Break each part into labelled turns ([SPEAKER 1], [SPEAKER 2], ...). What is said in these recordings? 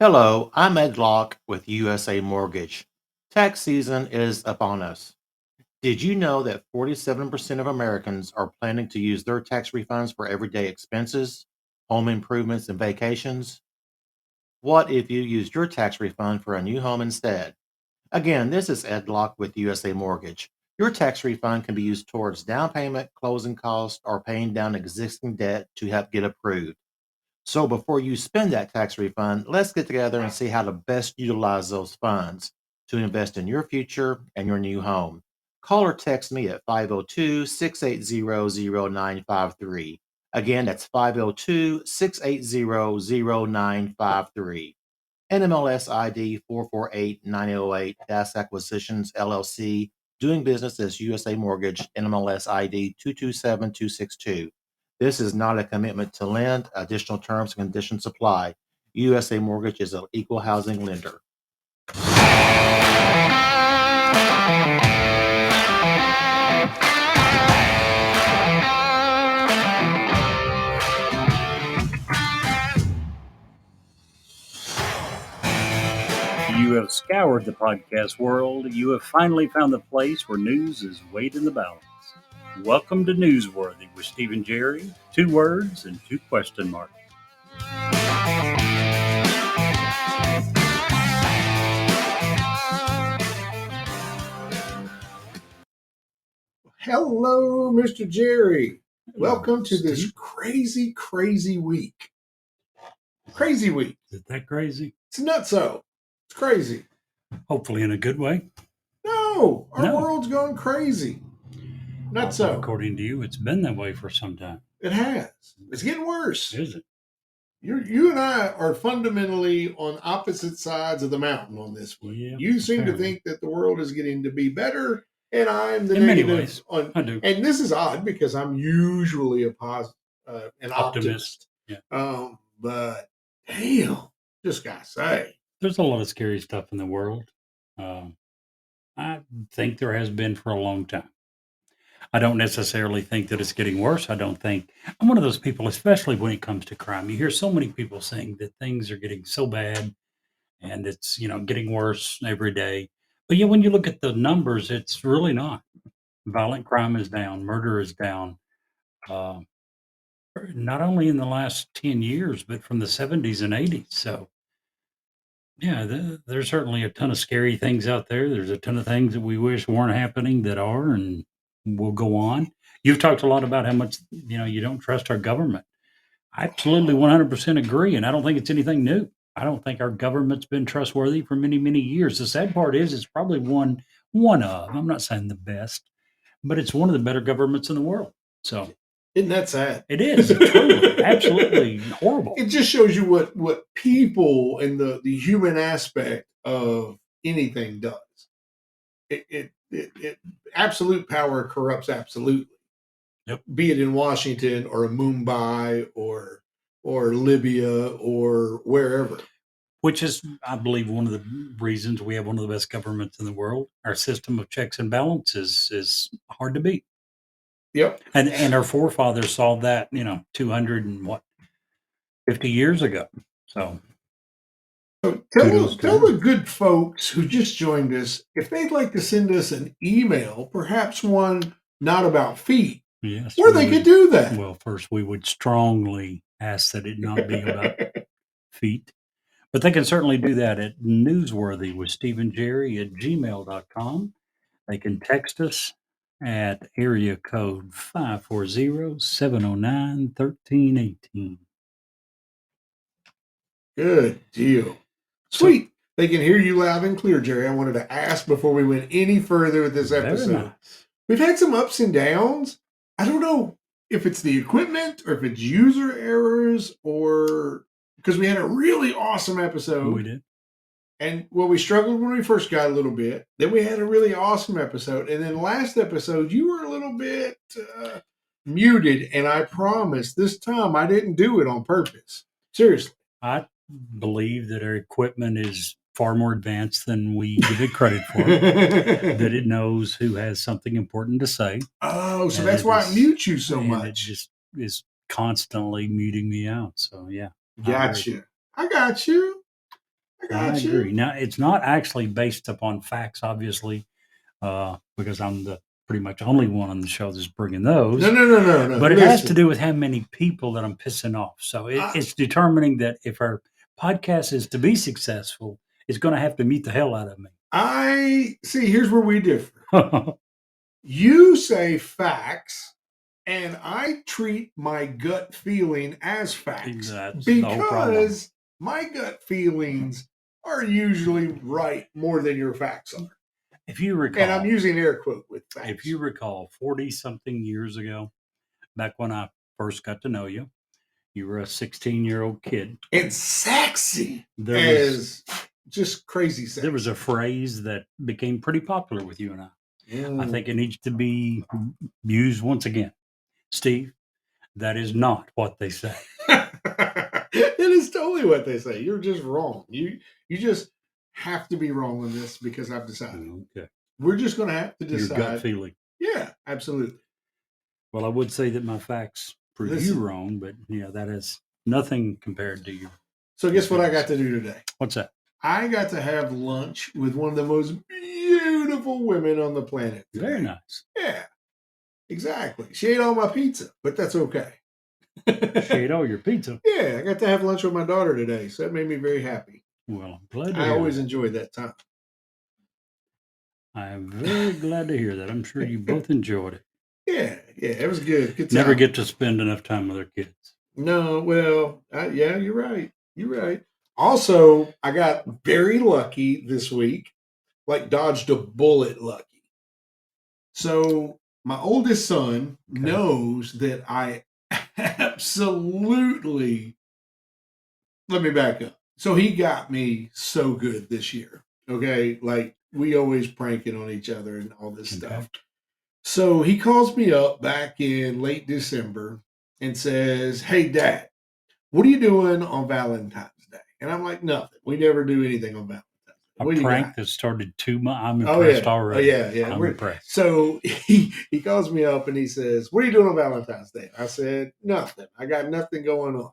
[SPEAKER 1] Hello, I'm Ed Locke with USA Mortgage. Tax season is upon us. Did you know that 47% of Americans are planning to use their tax refunds for everyday expenses, home improvements, and vacations? What if you used your tax refund for a new home instead? Again, this is Ed Locke with USA Mortgage. Your tax refund can be used towards down payment, closing costs, or paying down existing debt to help get approved. So before you spend that tax refund, let's get together and see how to best utilize those funds to invest in your future and your new home. Call or text me at 502-680-0953. Again, that's 502-680-0953. NMLS ID 448-908, Das Acquisitions LLC, doing business as USA Mortgage, NMLS ID 227262. This is not a commitment to lend. Additional terms and conditions apply. USA Mortgage is an equal housing lender.
[SPEAKER 2] You have scoured the podcast world. You have finally found the place where news is weighed in the balance. Welcome to Newsworthy with Steve and Jerry. 2 words and 2 question marks.
[SPEAKER 3] Hello, Mr. Jerry. Welcome to this
[SPEAKER 2] Steve?
[SPEAKER 3] crazy, crazy week. Crazy week.
[SPEAKER 2] Is it that crazy?
[SPEAKER 3] It's nutso. It's crazy.
[SPEAKER 2] Hopefully in a good way.
[SPEAKER 3] No, our
[SPEAKER 2] No.
[SPEAKER 3] world's gone crazy. Nutso.
[SPEAKER 2] According to you, it's been that way for some time.
[SPEAKER 3] It has. It's getting worse.
[SPEAKER 2] Is it?
[SPEAKER 3] You and I are fundamentally on opposite sides of the mountain on this one.
[SPEAKER 2] Yeah,
[SPEAKER 3] You seem to
[SPEAKER 2] apparently.
[SPEAKER 3] think that the world is getting to be better, and I'm the
[SPEAKER 2] In many
[SPEAKER 3] negative.
[SPEAKER 2] ways, I do.
[SPEAKER 3] And this is odd because I'm usually an optimist.
[SPEAKER 2] Yeah.
[SPEAKER 3] But damn, just gotta say,
[SPEAKER 2] There's a lot of scary stuff in the world. I think there has been for a long time. I don't necessarily think that it's getting worse. I'm one of those people, especially when it comes to crime. You hear so many people saying that things are getting so bad and it's, getting worse every day. But yeah, when you look at the numbers, it's really not. Violent crime is down, murder is down. Uh, not only in the last 10 years, but from the 70s and 80s. So, yeah, there's certainly a ton of scary things out there. There's a ton of things that we wish weren't happening that are and will go on. You've talked a lot about how much, you don't trust our government. I absolutely 100% agree, and I don't think it's anything new. I don't think our government's been trustworthy for many, many years. The sad part is it's probably one of, I'm not saying the best, but it's one of the better governments in the world. So
[SPEAKER 3] isn't that sad?
[SPEAKER 2] it is truly, absolutely horrible.
[SPEAKER 3] It just shows you what people and the human aspect of anything does. It absolute power corrupts absolutely.
[SPEAKER 2] Yep.
[SPEAKER 3] Be it in Washington or Mumbai or Libya or wherever.
[SPEAKER 2] Which is, I believe, one of the reasons we have one of the best governments in the world. Our system of checks and balances is hard to beat.
[SPEAKER 3] Yep.
[SPEAKER 2] And our forefathers solved that, 250 years ago. So
[SPEAKER 3] tell the good folks who just joined us if they'd like to send us an email, perhaps one not about feet,
[SPEAKER 2] yes,
[SPEAKER 3] where they could do that.
[SPEAKER 2] Well, first we would strongly ask that it not be about feet. But they can certainly do that at newsworthy with Steve and Jerry at gmail.com. They can text us at area code 540-709-1318.
[SPEAKER 3] Good deal. Sweet. They can hear you loud and clear, Jerry. I wanted to ask before we went any further with this episode.
[SPEAKER 2] Nice.
[SPEAKER 3] We've had some ups and downs. I don't know if it's the equipment or if it's user errors or because we had a really awesome episode.
[SPEAKER 2] We did.
[SPEAKER 3] And we struggled when we first got a little bit. Then we had a really awesome episode. And then last episode, you were a little bit muted. And I promise this time I didn't do it on purpose. Seriously.
[SPEAKER 2] I believe that our equipment is far more advanced than we give it credit for. That it knows who has something important to say.
[SPEAKER 3] Oh, so that's why it mutes you so much.
[SPEAKER 2] It just is constantly muting me out. So, yeah.
[SPEAKER 3] Gotcha. I got you. I
[SPEAKER 2] I
[SPEAKER 3] got
[SPEAKER 2] agree.
[SPEAKER 3] you.
[SPEAKER 2] Now, it's not actually based upon facts, obviously, because I'm the pretty much only one on the show that's bringing those.
[SPEAKER 3] No.
[SPEAKER 2] But it has to
[SPEAKER 3] Listen,
[SPEAKER 2] do with how many people that I'm pissing off. So it's determining that if our podcast is to be successful, it's going to have to meet the hell out of me.
[SPEAKER 3] I see. Here's where we differ. You say facts, and I treat my gut feeling as facts
[SPEAKER 2] That's the whole problem.
[SPEAKER 3] because my gut feelings are usually right more than your facts are.
[SPEAKER 2] If you recall,
[SPEAKER 3] And I'm using air quote with facts.
[SPEAKER 2] if you recall, 40 something years ago, back when I first got to know you, you were a 16-year-old kid.
[SPEAKER 3] It's sexy.
[SPEAKER 2] There
[SPEAKER 3] as just crazy sexy.
[SPEAKER 2] There was a phrase that became pretty popular with you and I. I think it needs to be used once again. Steve, that is not what they say.
[SPEAKER 3] It is totally what they say. You're just wrong. You just have to be wrong on this because I've decided.
[SPEAKER 2] Okay.
[SPEAKER 3] We're just going to have to decide.
[SPEAKER 2] Your gut feeling.
[SPEAKER 3] Yeah, absolutely.
[SPEAKER 2] Well, I would say that my facts prove you wrong, but that is nothing compared to you.
[SPEAKER 3] So guess what I got to do today?
[SPEAKER 2] What's that?
[SPEAKER 3] I got to have lunch with one of the most beautiful women on the planet today.
[SPEAKER 2] Very nice.
[SPEAKER 3] Yeah, exactly. She ate all my pizza, but that's okay.
[SPEAKER 2] She ate all your pizza?
[SPEAKER 3] Yeah, I got to have lunch with my daughter today, so that made me very happy.
[SPEAKER 2] Well, I'm glad to
[SPEAKER 3] I
[SPEAKER 2] hear
[SPEAKER 3] always
[SPEAKER 2] that.
[SPEAKER 3] enjoyed that time.
[SPEAKER 2] I am very glad to hear that. I'm sure you both enjoyed it.
[SPEAKER 3] Yeah, it was good. Good time.
[SPEAKER 2] Never get to spend enough time with our kids.
[SPEAKER 3] No, well, yeah, you're right. You're right. Also, I got very lucky this week, like dodged a bullet lucky. So my oldest son knows that I absolutely, let me back up. So he got me so good this year. Okay. Like we always pranking on each other and all this stuff. So he calls me up back in late December and says, "Hey, Dad, what are you doing on Valentine's Day?" And I'm like, "Nothing. We never do anything on Valentine's Day."
[SPEAKER 2] A prank that started 2 months. I'm impressed already.
[SPEAKER 3] Oh, yeah.
[SPEAKER 2] I'm impressed.
[SPEAKER 3] So he calls me up and he says, "What are you doing on Valentine's Day?" I said, "Nothing. I got nothing going on."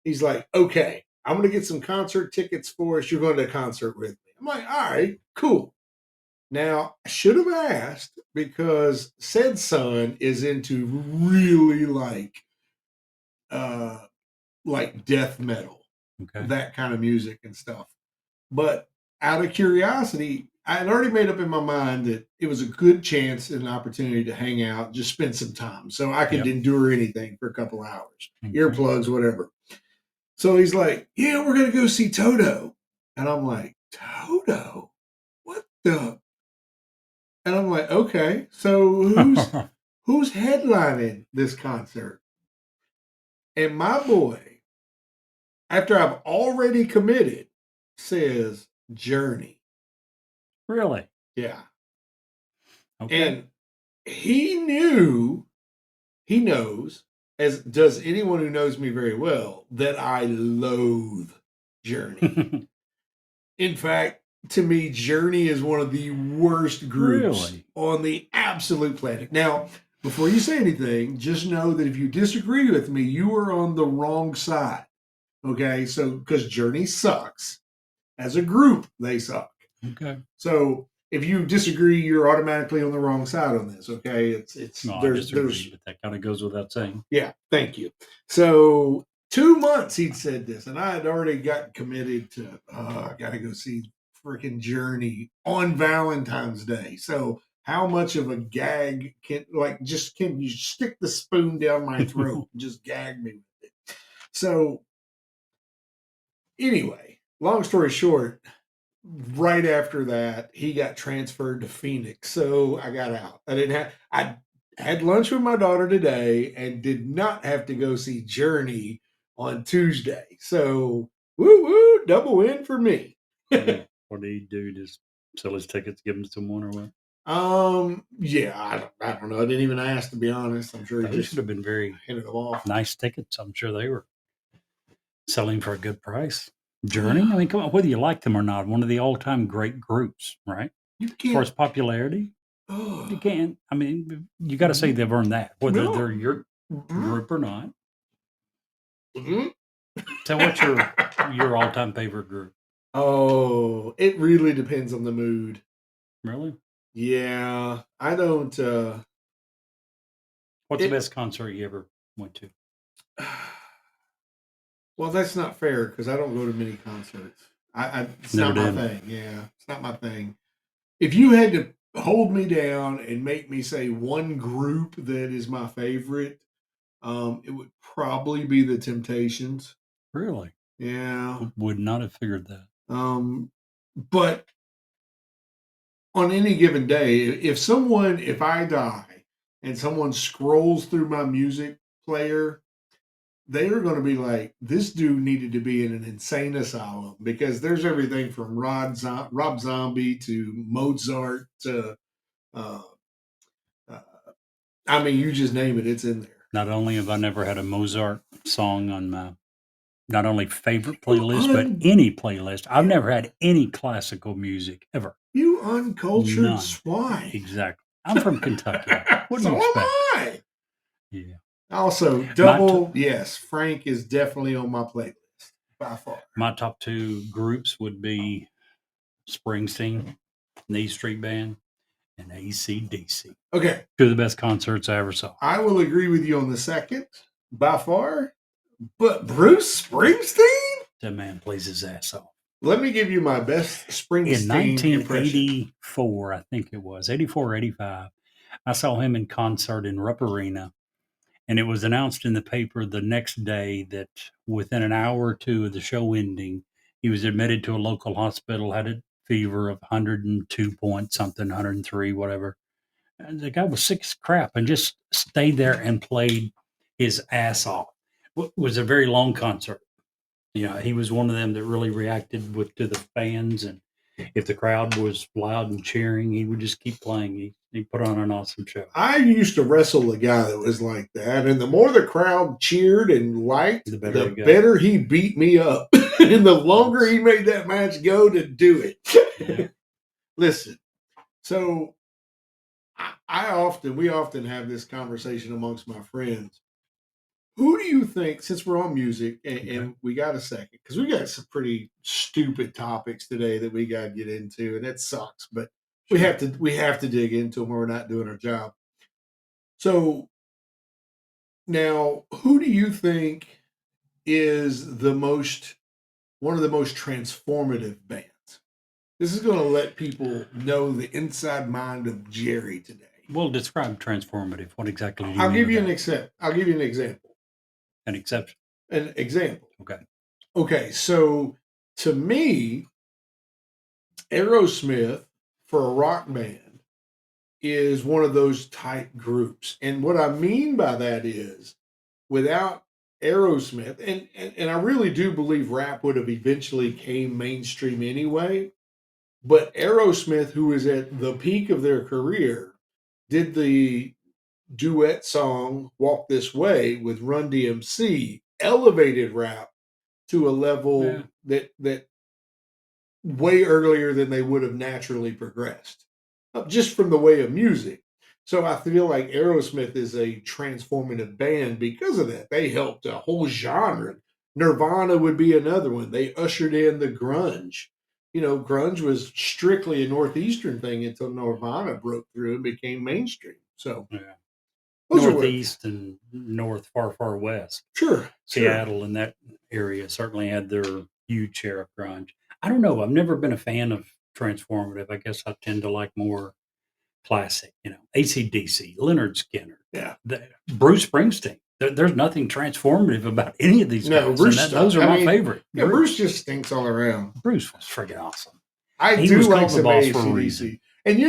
[SPEAKER 3] He's like, "Okay, I'm going to get some concert tickets for us. You're going to a concert with me." I'm like, "All right, cool." Now, I should have asked because said son is into really like death metal, that kind of music and stuff. But out of curiosity, I had already made up in my mind that it was a good chance and an opportunity to hang out, just spend some time so I could endure anything for a couple hours, earplugs, whatever. So he's like, "Yeah, we're going to go see Toto." And I'm like, "Toto? What the?" And I'm like, "Okay, so who's headlining this concert?" And my boy, after I've already committed, says Journey.
[SPEAKER 2] Really?
[SPEAKER 3] Yeah.
[SPEAKER 2] Okay.
[SPEAKER 3] And he knows, as does anyone who knows me very well, that I loathe Journey. In fact, to me, Journey is one of the worst groups on the absolute planet. Now, before you say anything, just know that if you disagree with me, you are on the wrong side. Okay? So, because Journey sucks. As a group, they suck.
[SPEAKER 2] Okay.
[SPEAKER 3] So, if you disagree, you're automatically on the wrong side on this. Okay? It's
[SPEAKER 2] no, I disagree, but that kind of goes without saying.
[SPEAKER 3] Yeah, thank you. So 2 months he'd said this, and I had already gotten committed to, I got to go see freaking Journey on Valentine's Day. So how much of a gag can you stick the spoon down my throat and just gag me with it? So anyway, long story short, right after that, he got transferred to Phoenix. So I got out. I had lunch with my daughter today and did not have to go see Journey on Tuesday. So woo, double win for me.
[SPEAKER 2] What did he do? Just sell his tickets, give them to someone or what?
[SPEAKER 3] Yeah, I don't know. I didn't even ask, to be honest. I'm sure he
[SPEAKER 2] just should have been very
[SPEAKER 3] handed them off.
[SPEAKER 2] Nice tickets. I'm sure they were selling for a good price. Journey, I mean, come on, whether you like them or not, one of the all-time great groups, right?
[SPEAKER 3] You can't.
[SPEAKER 2] As far as popularity, you can't. I mean, you got to say they've earned that, whether they're your group or not. So, what's your all-time favorite group?
[SPEAKER 3] Oh, it really depends on the mood.
[SPEAKER 2] Really?
[SPEAKER 3] Yeah, I don't.
[SPEAKER 2] What's the
[SPEAKER 3] It.
[SPEAKER 2] best concert you ever went to?
[SPEAKER 3] Well, that's not fair because I don't go to many concerts. It's
[SPEAKER 2] Never
[SPEAKER 3] not my
[SPEAKER 2] did.
[SPEAKER 3] thing. Yeah, it's not my thing. If you had to hold me down and make me say one group that is my favorite, it would probably be the Temptations.
[SPEAKER 2] Really?
[SPEAKER 3] Yeah.
[SPEAKER 2] Would not have figured that.
[SPEAKER 3] But on any given day, if I die and someone scrolls through my music player, they are going to be like, this dude needed to be in an insane asylum because there's everything from Rob Zombie to Mozart to, uh, uh, I mean, you just name it, it's in there.
[SPEAKER 2] Not only have I never had a Mozart song on my not only favorite
[SPEAKER 3] You,
[SPEAKER 2] playlist, but
[SPEAKER 3] un,
[SPEAKER 2] any playlist. I've never had any classical music ever.
[SPEAKER 3] you uncultured
[SPEAKER 2] None.
[SPEAKER 3] swine.
[SPEAKER 2] Exactly. I'm from Kentucky. What do
[SPEAKER 3] So
[SPEAKER 2] you
[SPEAKER 3] am
[SPEAKER 2] expect?
[SPEAKER 3] I.
[SPEAKER 2] Yeah.
[SPEAKER 3] Also,
[SPEAKER 2] My t-
[SPEAKER 3] yes, Frank is definitely on my playlist by far.
[SPEAKER 2] my top two groups would be Springsteen, the E Street Band, and AC/DC.
[SPEAKER 3] Okay,
[SPEAKER 2] Two of the best concerts I ever saw.
[SPEAKER 3] I will agree with you on the second by far, but Bruce Springsteen?
[SPEAKER 2] That man plays his ass off.
[SPEAKER 3] Let me give you my best
[SPEAKER 2] In
[SPEAKER 3] Springsteen impression.
[SPEAKER 2] 1984, I think it was, 84 or 85, I saw him in concert in Rupp Arena. And it was announced in the paper the next day that within an hour or two of the show ending, he was admitted to a local hospital, had a fever of 102 point something, 103, whatever. And the guy was sick as crap and just stayed there and played his ass off. It was a very long concert. He was one of them that really reacted to the fans, and if the crowd was loud and cheering, he would just keep playing. He put on an awesome show.
[SPEAKER 3] I used to wrestle a guy that was like that, and the more the crowd cheered and liked,
[SPEAKER 2] The
[SPEAKER 3] the
[SPEAKER 2] better
[SPEAKER 3] better he beat me up, and the longer he made that match go to do it.
[SPEAKER 2] Yeah.
[SPEAKER 3] Listen, so we often have this conversation amongst my friends. Who do you think, since we're on music and we got a second, because we got some pretty stupid topics today that we got to get into, and that sucks, but we have to dig into them or we're not doing our job. So now, who do you think is one of the most transformative bands? This is going to let people know the inside mind of Jerry today.
[SPEAKER 2] Well, describe transformative. What exactly do you
[SPEAKER 3] I'll
[SPEAKER 2] mean?
[SPEAKER 3] give you an example. I'll give you an example.
[SPEAKER 2] An exception.
[SPEAKER 3] An example.
[SPEAKER 2] Okay.
[SPEAKER 3] Okay, so to me, Aerosmith for a rock band is one of those type groups. And what I mean by that is without Aerosmith, and I really do believe rap would have eventually came mainstream anyway, but Aerosmith, who is at the peak of their career, did the duet song Walk This Way with Run DMC, elevated rap to a level that way earlier than they would have naturally progressed, just from the way of music. So I feel like Aerosmith is a transformative band because of that. They helped a whole genre. Nirvana would be another one. They ushered in the grunge. Grunge was strictly a Northeastern thing until Nirvana broke through and became mainstream. So
[SPEAKER 2] Yeah.
[SPEAKER 3] those are
[SPEAKER 2] Northeast and north, far, far west.
[SPEAKER 3] Sure.
[SPEAKER 2] Seattle and that area certainly had their huge share of grunge. I don't know. I've never been a fan of transformative. I guess I tend to like more classic, AC/DC, Leonard Skinner,
[SPEAKER 3] Yeah.
[SPEAKER 2] Bruce Springsteen. There's nothing transformative about any of these
[SPEAKER 3] No,
[SPEAKER 2] guys.
[SPEAKER 3] Bruce.
[SPEAKER 2] Those are my favorite.
[SPEAKER 3] Yeah, Bruce just stinks all around.
[SPEAKER 2] Bruce was freaking awesome.
[SPEAKER 3] He
[SPEAKER 2] do
[SPEAKER 3] was
[SPEAKER 2] like
[SPEAKER 3] called
[SPEAKER 2] the
[SPEAKER 3] some
[SPEAKER 2] boss for a
[SPEAKER 3] AC/DC.
[SPEAKER 2] reason.
[SPEAKER 3] And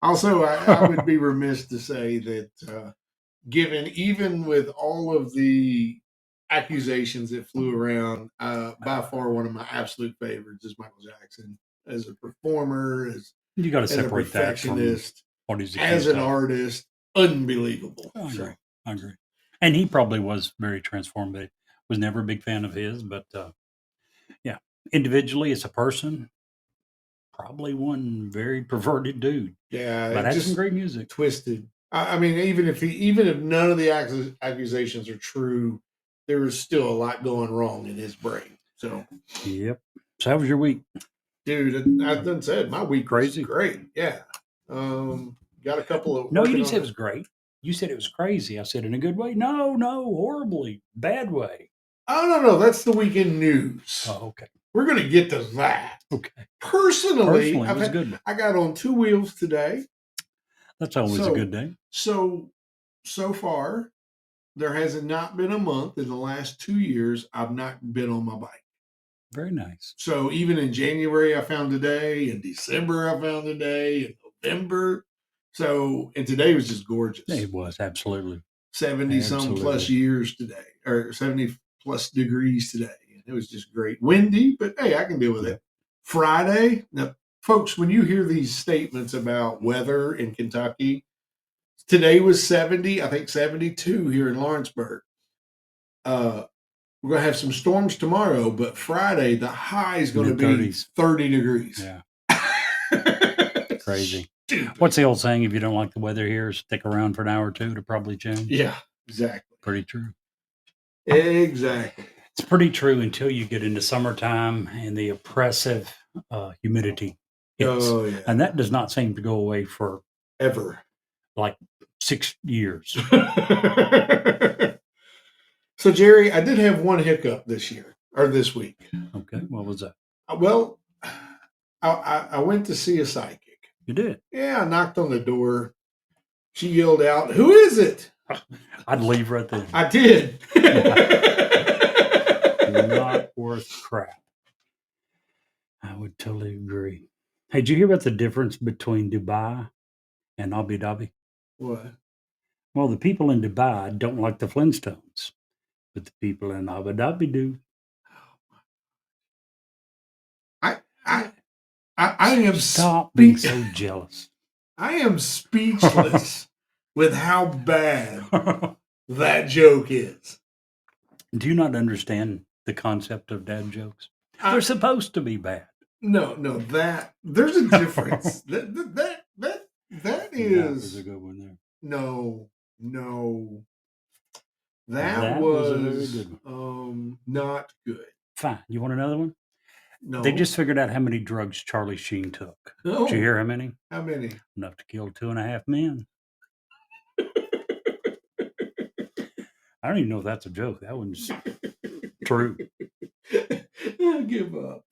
[SPEAKER 3] I would be remiss to say that given even with all of the accusations that flew around, by far one of my absolute favorites is Michael Jackson as a performer,
[SPEAKER 2] You got to
[SPEAKER 3] as a
[SPEAKER 2] separate that from
[SPEAKER 3] perfectionist,
[SPEAKER 2] what he's
[SPEAKER 3] as an
[SPEAKER 2] accused of.
[SPEAKER 3] artist, unbelievable.
[SPEAKER 2] I agree. And he probably was very transformative. Was never a big fan of his, but yeah, individually as a person, probably one very perverted dude.
[SPEAKER 3] Yeah,
[SPEAKER 2] But had
[SPEAKER 3] just
[SPEAKER 2] some great music.
[SPEAKER 3] twisted. I mean, even if none of the accusations are true, there was still a lot going wrong in his brain. So,
[SPEAKER 2] Yep. So how was your week?
[SPEAKER 3] dude, I done said my week was
[SPEAKER 2] Crazy?
[SPEAKER 3] great. Yeah. Got a couple of
[SPEAKER 2] No, you
[SPEAKER 3] working
[SPEAKER 2] didn't say it
[SPEAKER 3] on.
[SPEAKER 2] was great. You said it was crazy. I said in a good way. No, horribly bad way.
[SPEAKER 3] Oh no, that's the weekend news.
[SPEAKER 2] Oh, okay.
[SPEAKER 3] We're gonna get to that.
[SPEAKER 2] Okay.
[SPEAKER 3] Personally,
[SPEAKER 2] It was a good one.
[SPEAKER 3] I got on 2 wheels today.
[SPEAKER 2] That's always a
[SPEAKER 3] So-
[SPEAKER 2] good day.
[SPEAKER 3] So far, there has not been a month in the last 2 years I've not been on my bike.
[SPEAKER 2] Very nice.
[SPEAKER 3] So even in January, I found a day. In December, I found a day. In November. So, and today was just gorgeous.
[SPEAKER 2] It was absolutely.
[SPEAKER 3] 70 some plus
[SPEAKER 2] Absolutely.
[SPEAKER 3] years today, or 70 plus degrees today. And it was just great. Windy, but hey, I can deal with
[SPEAKER 2] Yeah.
[SPEAKER 3] it. Friday, now, folks, when you hear these statements about weather in Kentucky, today was 70, I think 72 here in Lawrenceburg. We're going to have some storms tomorrow, but Friday, the high is going to be
[SPEAKER 2] Mid-30s.
[SPEAKER 3] 30 degrees.
[SPEAKER 2] Yeah. Crazy.
[SPEAKER 3] Stupid.
[SPEAKER 2] What's the old saying? If you don't like the weather here, stick around for an hour or two to probably change.
[SPEAKER 3] Yeah, exactly.
[SPEAKER 2] Pretty true.
[SPEAKER 3] Exactly.
[SPEAKER 2] It's pretty true until you get into summertime and the oppressive humidity hits.
[SPEAKER 3] Oh, yeah.
[SPEAKER 2] And that does not seem to go away for
[SPEAKER 3] Ever.
[SPEAKER 2] like 6 years.
[SPEAKER 3] So, Jerry, I did have one hiccup this week.
[SPEAKER 2] Okay. What was that?
[SPEAKER 3] Well, I went to see a psychic.
[SPEAKER 2] You did.
[SPEAKER 3] Yeah, I knocked on the door. She yelled out, "Who is it?"
[SPEAKER 2] I'd leave right there.
[SPEAKER 3] I did.
[SPEAKER 2] Not worth crap. I would totally agree. Hey, did you hear about the difference between Dubai and Abu Dhabi?
[SPEAKER 3] What?
[SPEAKER 2] Well, the people in Dubai don't like the Flintstones, but the people in Abu Dhabi do.
[SPEAKER 3] I am
[SPEAKER 2] Stop being so jealous.
[SPEAKER 3] I am speechless with how bad that joke is.
[SPEAKER 2] Do you not understand the concept of dad jokes? They're supposed to be bad.
[SPEAKER 3] No, that there's a difference. that
[SPEAKER 2] That
[SPEAKER 3] is
[SPEAKER 2] was a good one there.
[SPEAKER 3] no. That
[SPEAKER 2] That was a very good
[SPEAKER 3] not good.
[SPEAKER 2] Fine. You want another one?
[SPEAKER 3] No.
[SPEAKER 2] They just figured out how many drugs Charlie Sheen took.
[SPEAKER 3] no.
[SPEAKER 2] Did you hear how many?
[SPEAKER 3] How many?
[SPEAKER 2] Enough to kill 2.5 men. I don't even know if that's a joke. That one's true.
[SPEAKER 3] I give up.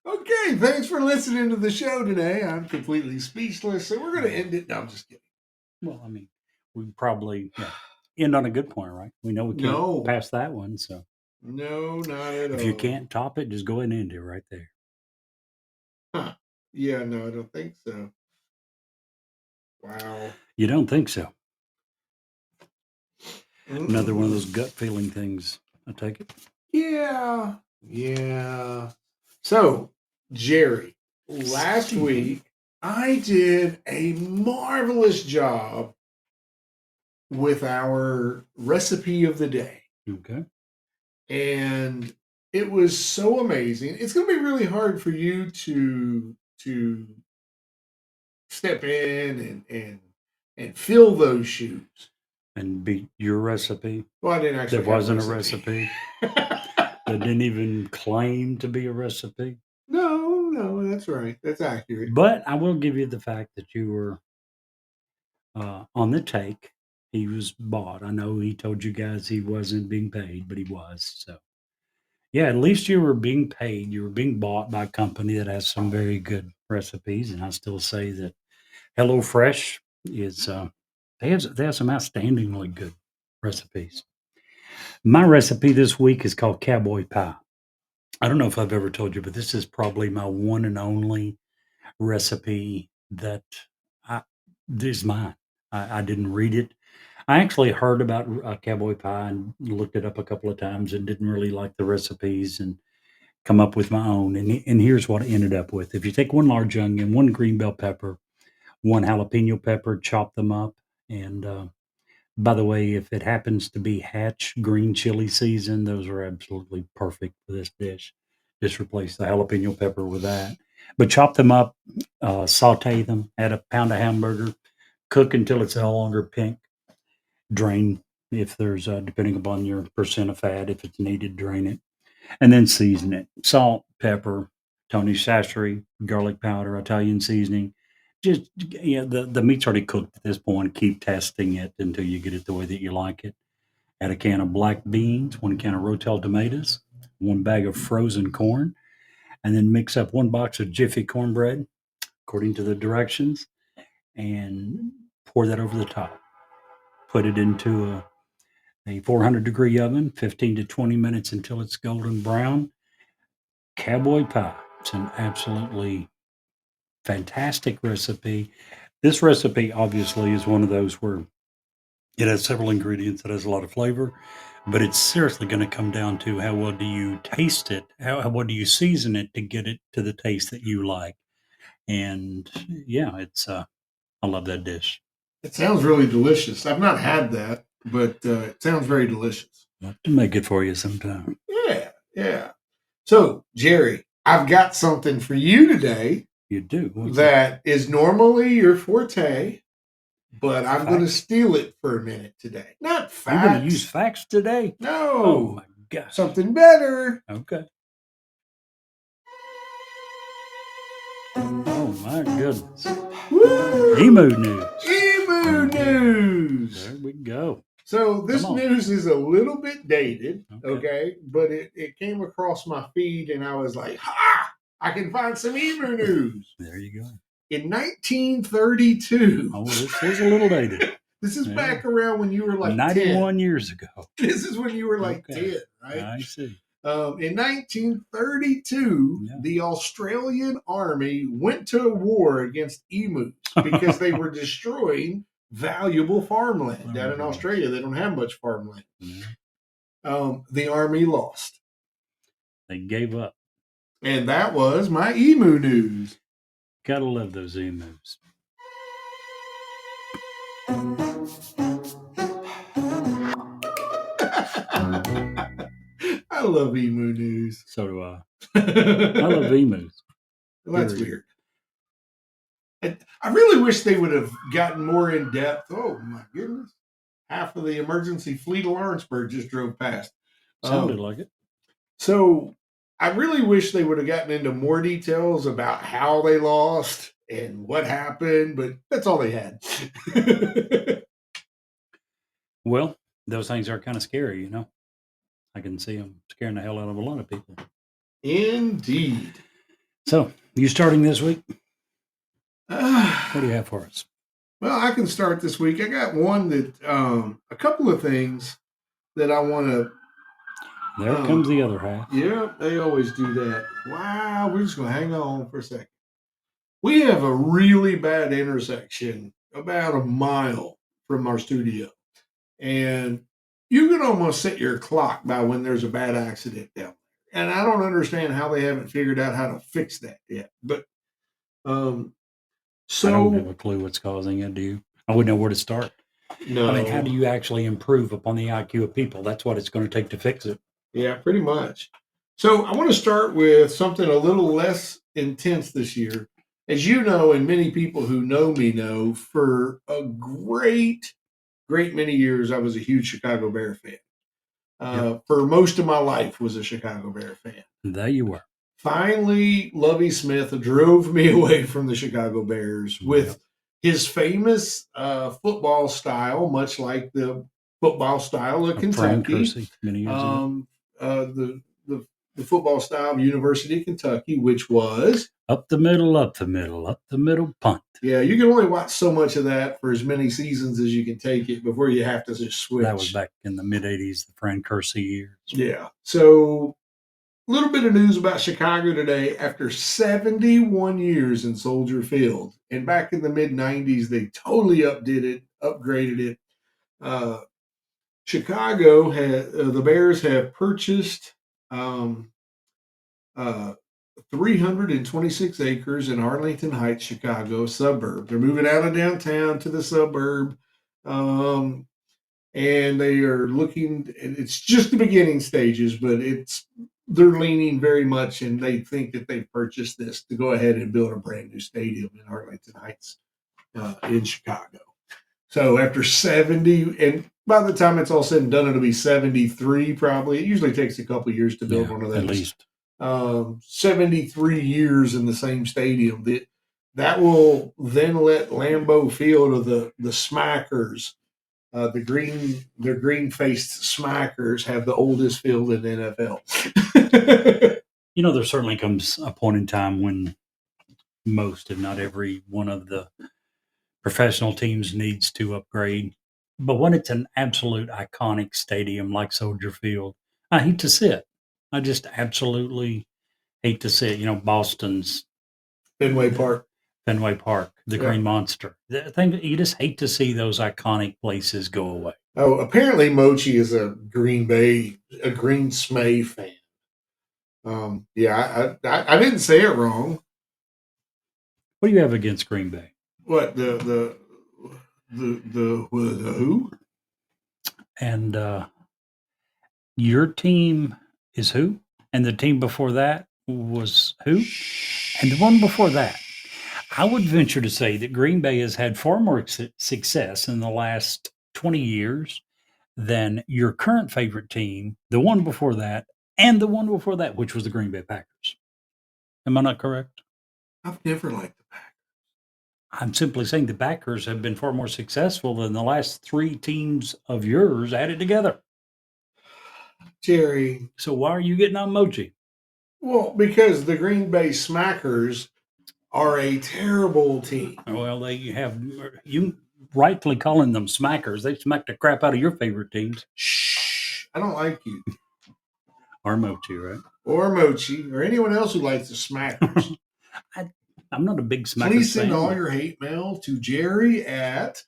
[SPEAKER 3] Okay, thanks for listening to the show today. I'm completely speechless, so we're going to end it. No, I'm just kidding.
[SPEAKER 2] Well, I mean, we probably end on a good point, right? We know we can't
[SPEAKER 3] No.
[SPEAKER 2] pass that one. So
[SPEAKER 3] No, not at all.
[SPEAKER 2] if you can't top it, just go ahead and end it right there.
[SPEAKER 3] Huh. Yeah, no, I don't think so. Wow.
[SPEAKER 2] You don't think so? Another one of
[SPEAKER 3] Mm-mm.
[SPEAKER 2] those gut feeling things. I take it.
[SPEAKER 3] Yeah. So, Jerry, last
[SPEAKER 2] Stephen.
[SPEAKER 3] week I did a marvelous job with our recipe of the day.
[SPEAKER 2] Okay.
[SPEAKER 3] And it was so amazing. It's going to be really hard for you to step in and fill those shoes.
[SPEAKER 2] And beat your recipe.
[SPEAKER 3] Well, I didn't actually.
[SPEAKER 2] That
[SPEAKER 3] have
[SPEAKER 2] wasn't a recipe. That didn't even claim to be a recipe.
[SPEAKER 3] No, that's right. That's accurate.
[SPEAKER 2] But I will give you the fact that you were on the take. He was bought. I know he told you guys he wasn't being paid, but he was. So, yeah, at least you were being paid. You were being bought by a company that has some very good recipes. And I still say that HelloFresh is, they have some outstandingly good recipes. My recipe this week is called Cowboy Pie. I don't know if I've ever told you, but this is probably my one and only recipe that is mine. I didn't read it. I actually heard about cowboy pie and looked it up a couple of times and didn't really like the recipes and come up with my own. And here's what I ended up with. If you take one large onion, one green bell pepper, one jalapeno pepper, chop them up. And by the way, if it happens to be Hatch green chili season, those are absolutely perfect for this dish. Just replace the jalapeno pepper with that. But chop them up, saute them, add a pound of hamburger, cook until it's no longer pink, drain if there's, depending upon your percent of fat, if it's needed, drain it. And then season it. Salt, pepper, Tony Sassery, garlic powder, Italian seasoning. Just, the meat's already cooked at this point. Keep testing it until you get it the way that you like it. Add a can of black beans, 1 can of Rotel tomatoes, 1 bag of frozen corn, and then mix up 1 box of Jiffy cornbread according to the directions and pour that over the top. Put it into a 400-degree oven, 15 to 20 minutes until it's golden brown. Cowboy pie. It's an absolutely fantastic recipe. This recipe obviously is one of those where it has several ingredients that has a lot of flavor, but it's seriously going to come down to how well do you taste it, how well do you season it to get it to the taste that you like. And yeah, it's I love that dish.
[SPEAKER 3] It sounds really delicious. I've not had that, but it sounds very delicious.
[SPEAKER 2] I'll have to make it for you sometime.
[SPEAKER 3] Yeah, yeah. So, Jerry, I've got something for you today
[SPEAKER 2] You do. What's
[SPEAKER 3] that is normally your forte, but I'm going to
[SPEAKER 2] Facts?
[SPEAKER 3] steal it for a minute today. Not
[SPEAKER 2] You're going to
[SPEAKER 3] facts.
[SPEAKER 2] use facts today? Oh
[SPEAKER 3] No,
[SPEAKER 2] my gosh.
[SPEAKER 3] something better.
[SPEAKER 2] Okay. Oh my goodness.
[SPEAKER 3] Woo!
[SPEAKER 2] Emu news.
[SPEAKER 3] Emu news.
[SPEAKER 2] There we go.
[SPEAKER 3] So this
[SPEAKER 2] Come on.
[SPEAKER 3] news is a little bit dated,
[SPEAKER 2] Okay.
[SPEAKER 3] okay? But it came across my feed and I was like, ha! I can find some emu news.
[SPEAKER 2] There you go.
[SPEAKER 3] In 1932,
[SPEAKER 2] Oh, this is a little dated.
[SPEAKER 3] this is
[SPEAKER 2] Yeah.
[SPEAKER 3] back around when you were like
[SPEAKER 2] 91 years ago.
[SPEAKER 3] 10. This is when you were like
[SPEAKER 2] Okay.
[SPEAKER 3] 10, right?
[SPEAKER 2] I see.
[SPEAKER 3] In 1932,
[SPEAKER 2] Yeah.
[SPEAKER 3] the Australian Army went to war against emus because they were destroying valuable farmland. Down in
[SPEAKER 2] Oh.
[SPEAKER 3] Australia, they don't have much farmland.
[SPEAKER 2] Yeah.
[SPEAKER 3] The Army lost.
[SPEAKER 2] They gave up.
[SPEAKER 3] And that was my emu news.
[SPEAKER 2] Gotta love those emus.
[SPEAKER 3] I love emu news.
[SPEAKER 2] So do I. I love emus.
[SPEAKER 3] Well, that's
[SPEAKER 2] Period.
[SPEAKER 3] weird. I really wish they would have gotten more in depth. Oh my goodness. Half of the emergency fleet of Lawrenceburg just drove past.
[SPEAKER 2] Sounded like it.
[SPEAKER 3] So I really wish they would have gotten into more details about how they lost and what happened, but that's all they had.
[SPEAKER 2] Well, those things are kind of scary, you know. I can see them scaring the hell out of a lot of people.
[SPEAKER 3] Indeed.
[SPEAKER 2] So, you starting this week?
[SPEAKER 3] Ah.
[SPEAKER 2] What do you have for us?
[SPEAKER 3] Well, I can start this week. I got one that, a couple of things that I want to.
[SPEAKER 2] There comes the other half.
[SPEAKER 3] Yeah, they always do that. Wow, we're just going to hang on for a second. We have a really bad intersection about a mile from our studio. And you can almost set your clock by when there's a bad accident down there. And I don't understand how they haven't figured out how to fix that yet. But
[SPEAKER 2] I don't have a clue what's causing it, do you? I wouldn't know where to start.
[SPEAKER 3] No.
[SPEAKER 2] I mean, how do you actually improve upon the IQ of people? That's what it's going to take to fix it.
[SPEAKER 3] Yeah, pretty much. So I want to start with something a little less intense this year. As you know, and many people who know me know, for a great many years, I was a huge Chicago Bear fan. For most of my life was a Chicago Bear fan.
[SPEAKER 2] There you were.
[SPEAKER 3] Finally, Lovie Smith drove me away from the Chicago Bears with his famous football style, much like the football style of Kentucky.
[SPEAKER 2] Kersey, many years ago.
[SPEAKER 3] The football style of University of Kentucky, which was
[SPEAKER 2] up the middle, punt.
[SPEAKER 3] Yeah, you can only watch so much of that for as many seasons as you can take it before you have to just switch.
[SPEAKER 2] That was back in the mid-'80s, the Fran Kersey years.
[SPEAKER 3] Yeah. So a little bit of news about Chicago today. After 71 years in Soldier Field, and back in the mid-'90s, they totally upgraded it. Chicago the Bears have purchased 326 acres in Arlington Heights, Chicago suburb. They're moving out of downtown to the suburb, and they are looking. It's just the beginning stages, but they're leaning very much, and they think that they've purchased this to go ahead and build a brand new stadium in Arlington Heights, in Chicago. So after 70, and by the time it's all said and done, it'll be 73 probably. It usually takes a couple years to build
[SPEAKER 2] Yeah,
[SPEAKER 3] one of
[SPEAKER 2] at
[SPEAKER 3] those.
[SPEAKER 2] least.
[SPEAKER 3] 73 years in the same stadium. That will then let Lambeau Field of the Smackers, the green faced Smackers, have the oldest field in the NFL.
[SPEAKER 2] You know, there certainly comes a point in time when most, if not every one of the professional teams needs to upgrade. But when it's an absolute iconic stadium like Soldier Field, I hate to see it. I just absolutely hate to see it. You know, Boston's
[SPEAKER 3] Fenway Park.
[SPEAKER 2] Fenway Park, the
[SPEAKER 3] Yeah.
[SPEAKER 2] Green Monster. The thing you just hate to see those iconic places go away.
[SPEAKER 3] Oh, apparently Mochi is a Green Smay fan. Yeah, I didn't say it wrong.
[SPEAKER 2] What do you have against Green Bay?
[SPEAKER 3] What the who?
[SPEAKER 2] And your team is who? And the team before that was who? And the one before that. I would venture to say that Green Bay has had far more success in the last 20 years than your current favorite team, the one before that, and the one before that, which was the Green Bay Packers. Am I not correct?
[SPEAKER 3] I've never liked the Packers.
[SPEAKER 2] I'm simply saying the Packers have been far more successful than the last three teams of yours added together.
[SPEAKER 3] Jerry.
[SPEAKER 2] So why are you getting on Mochi?
[SPEAKER 3] Well, because the Green Bay Smackers are a terrible team.
[SPEAKER 2] Well, they have you rightfully calling them smackers. They smack the crap out of your favorite teams.
[SPEAKER 3] Shh! I don't like you.
[SPEAKER 2] Or Mochi, right?
[SPEAKER 3] Or Mochi, or anyone else who likes the Smackers.
[SPEAKER 2] I'm not a big Smackers
[SPEAKER 3] Please send
[SPEAKER 2] fan.
[SPEAKER 3] all your hate mail to Jerry at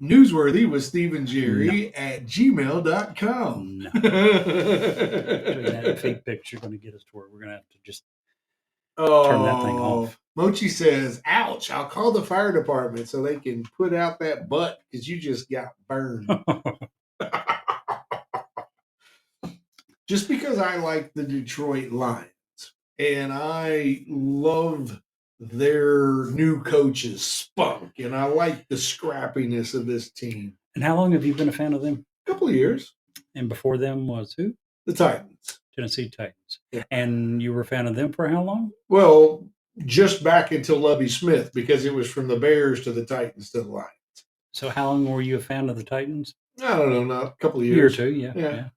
[SPEAKER 3] Newsworthy with Stephen Jerry at gmail.com.
[SPEAKER 2] No. That fake picture going to get us to where we're going to have to just turn that thing off.
[SPEAKER 3] Mochi says, ouch, I'll call the fire department so they can put out that butt because you just got burned. Just because I like the Detroit Lions and I love their new coach's spunk and I like the scrappiness of this team.
[SPEAKER 2] And how long have you been a fan of them?
[SPEAKER 3] A couple of years.
[SPEAKER 2] And before them was who?
[SPEAKER 3] The Titans.
[SPEAKER 2] Tennessee Titans.
[SPEAKER 3] Yeah.
[SPEAKER 2] And you were a fan of them for how long?
[SPEAKER 3] Well, just back until Lovie Smith, because it was from the Bears to the Titans to the Lions.
[SPEAKER 2] So how long were you a fan of the Titans?
[SPEAKER 3] I don't know, not a couple of
[SPEAKER 2] A year or
[SPEAKER 3] years.
[SPEAKER 2] two, yeah. A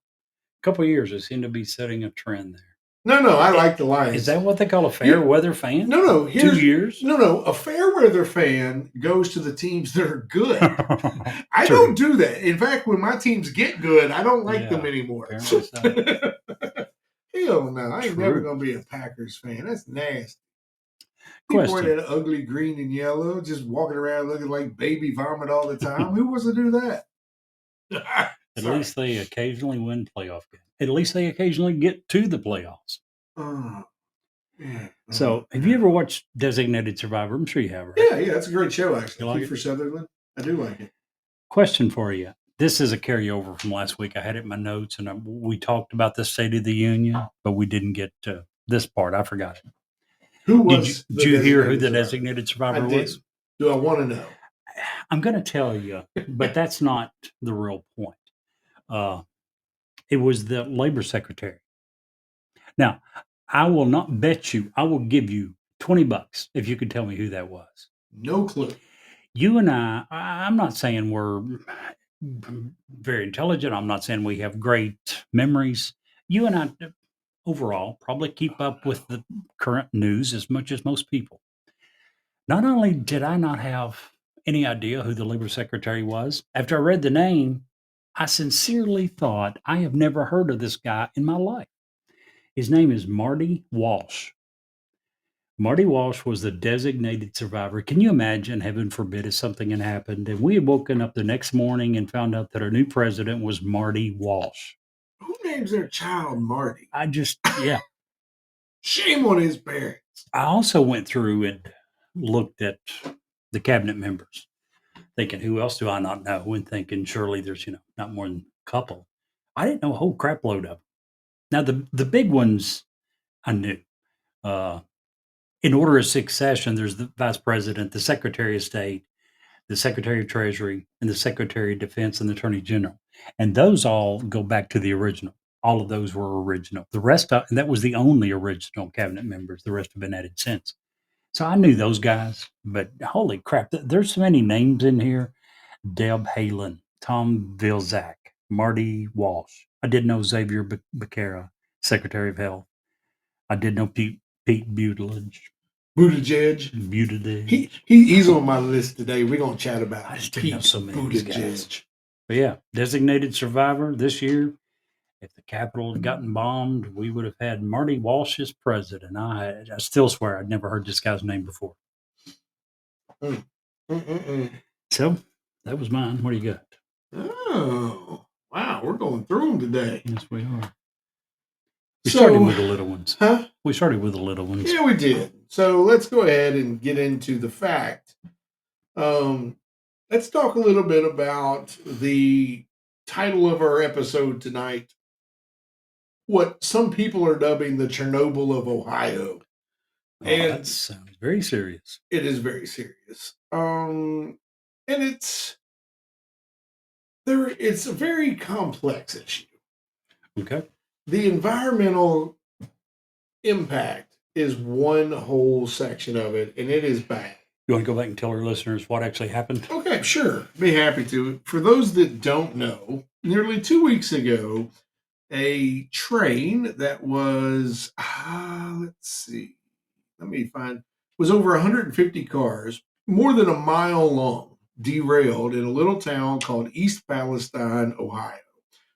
[SPEAKER 2] couple of years. They seem to be setting a trend there.
[SPEAKER 3] No, I like the Lions.
[SPEAKER 2] Is that what they call a fair weather fan?
[SPEAKER 3] No.
[SPEAKER 2] 2 years?
[SPEAKER 3] No. A fair weather fan goes to the teams that are good. I don't do that. In fact, when my teams get good, I don't like them anymore.
[SPEAKER 2] So.
[SPEAKER 3] Hell no. I ain't never going to be a Packers fan. That's nasty. People wear that ugly green and yellow, just walking around looking like baby vomit all the time. Who wants to do that?
[SPEAKER 2] At least they occasionally win playoff games. At least they occasionally get to the playoffs.
[SPEAKER 3] Yeah.
[SPEAKER 2] So, have you ever watched Designated Survivor? I'm sure you have, right?
[SPEAKER 3] Yeah, that's a great show, actually.
[SPEAKER 2] You like
[SPEAKER 3] Kiefer Sutherland. I do like it.
[SPEAKER 2] Question for you. This is a carryover from last week. I had it in my notes, and we talked about the State of the Union, but we didn't get to this part. I forgot it.
[SPEAKER 3] Who was?
[SPEAKER 2] Did you hear who the Designated Survivor was?
[SPEAKER 3] Do I want to know?
[SPEAKER 2] I'm going to tell you, but that's not the real point. It was the labor secretary. Now, I will not bet you. I will give you $20 if you could tell me who that was.
[SPEAKER 3] No clue.
[SPEAKER 2] You and I'm not saying we're very intelligent. I'm not saying we have great memories. You and I, overall, probably keep up with the current news as much as most people. Not only did I not have any idea who the labor secretary was, after I read the name, I sincerely thought I have never heard of this guy in my life. His name is Marty Walsh. Marty Walsh was the designated survivor. Can you imagine, heaven forbid, if something had happened and we had woken up the next morning and found out that our new president was Marty Walsh?
[SPEAKER 3] Who names their child Marty? Shame on his parents.
[SPEAKER 2] I also went through and looked at the cabinet members, thinking, who else do I not know? And thinking, surely there's, not more than a couple. I didn't know a whole crap load of them. Now, the big ones I knew. In order of succession, there's the vice president, the secretary of state, the Secretary of Treasury, and the Secretary of Defense and the Attorney General. And those all go back to the original. All of those were original. The rest of, and that was the only original cabinet members. The rest have been added since. So I knew those guys, but holy crap, there's so many names in here. Deb Haaland, Tom Vilsack, Marty Walsh. I did know Xavier Becerra, Secretary of Health. I did know Pete Buttigieg.
[SPEAKER 3] Buttigieg. He's on my list today. We're gonna chat about
[SPEAKER 2] I just didn't know so many of these guys.
[SPEAKER 3] Buttigieg.
[SPEAKER 2] But yeah, designated survivor this year. If the Capitol had gotten bombed, we would have had Marty Walsh as president. I still swear I'd never heard this guy's name before. So that was mine. What do you got?
[SPEAKER 3] Oh, wow. We're going through them today.
[SPEAKER 2] Yes, we are. We started with the little ones. Huh? We started with the little ones.
[SPEAKER 3] Yeah, we did. So let's go ahead and get into the fact. Let's talk a little bit about the title of our episode tonight. What some people are dubbing the Chernobyl of Ohio.
[SPEAKER 2] Oh, and that sounds very serious.
[SPEAKER 3] It is very serious. And it's a very complex issue.
[SPEAKER 2] Okay.
[SPEAKER 3] The environmental impact is one whole section of it, and it is bad.
[SPEAKER 2] You want to go back and tell our listeners what actually happened?
[SPEAKER 3] Okay, sure. Be happy to. For those that don't know, nearly 2 weeks ago, a train that was, was over 150 cars, more than a mile long, derailed in a little town called East Palestine, Ohio.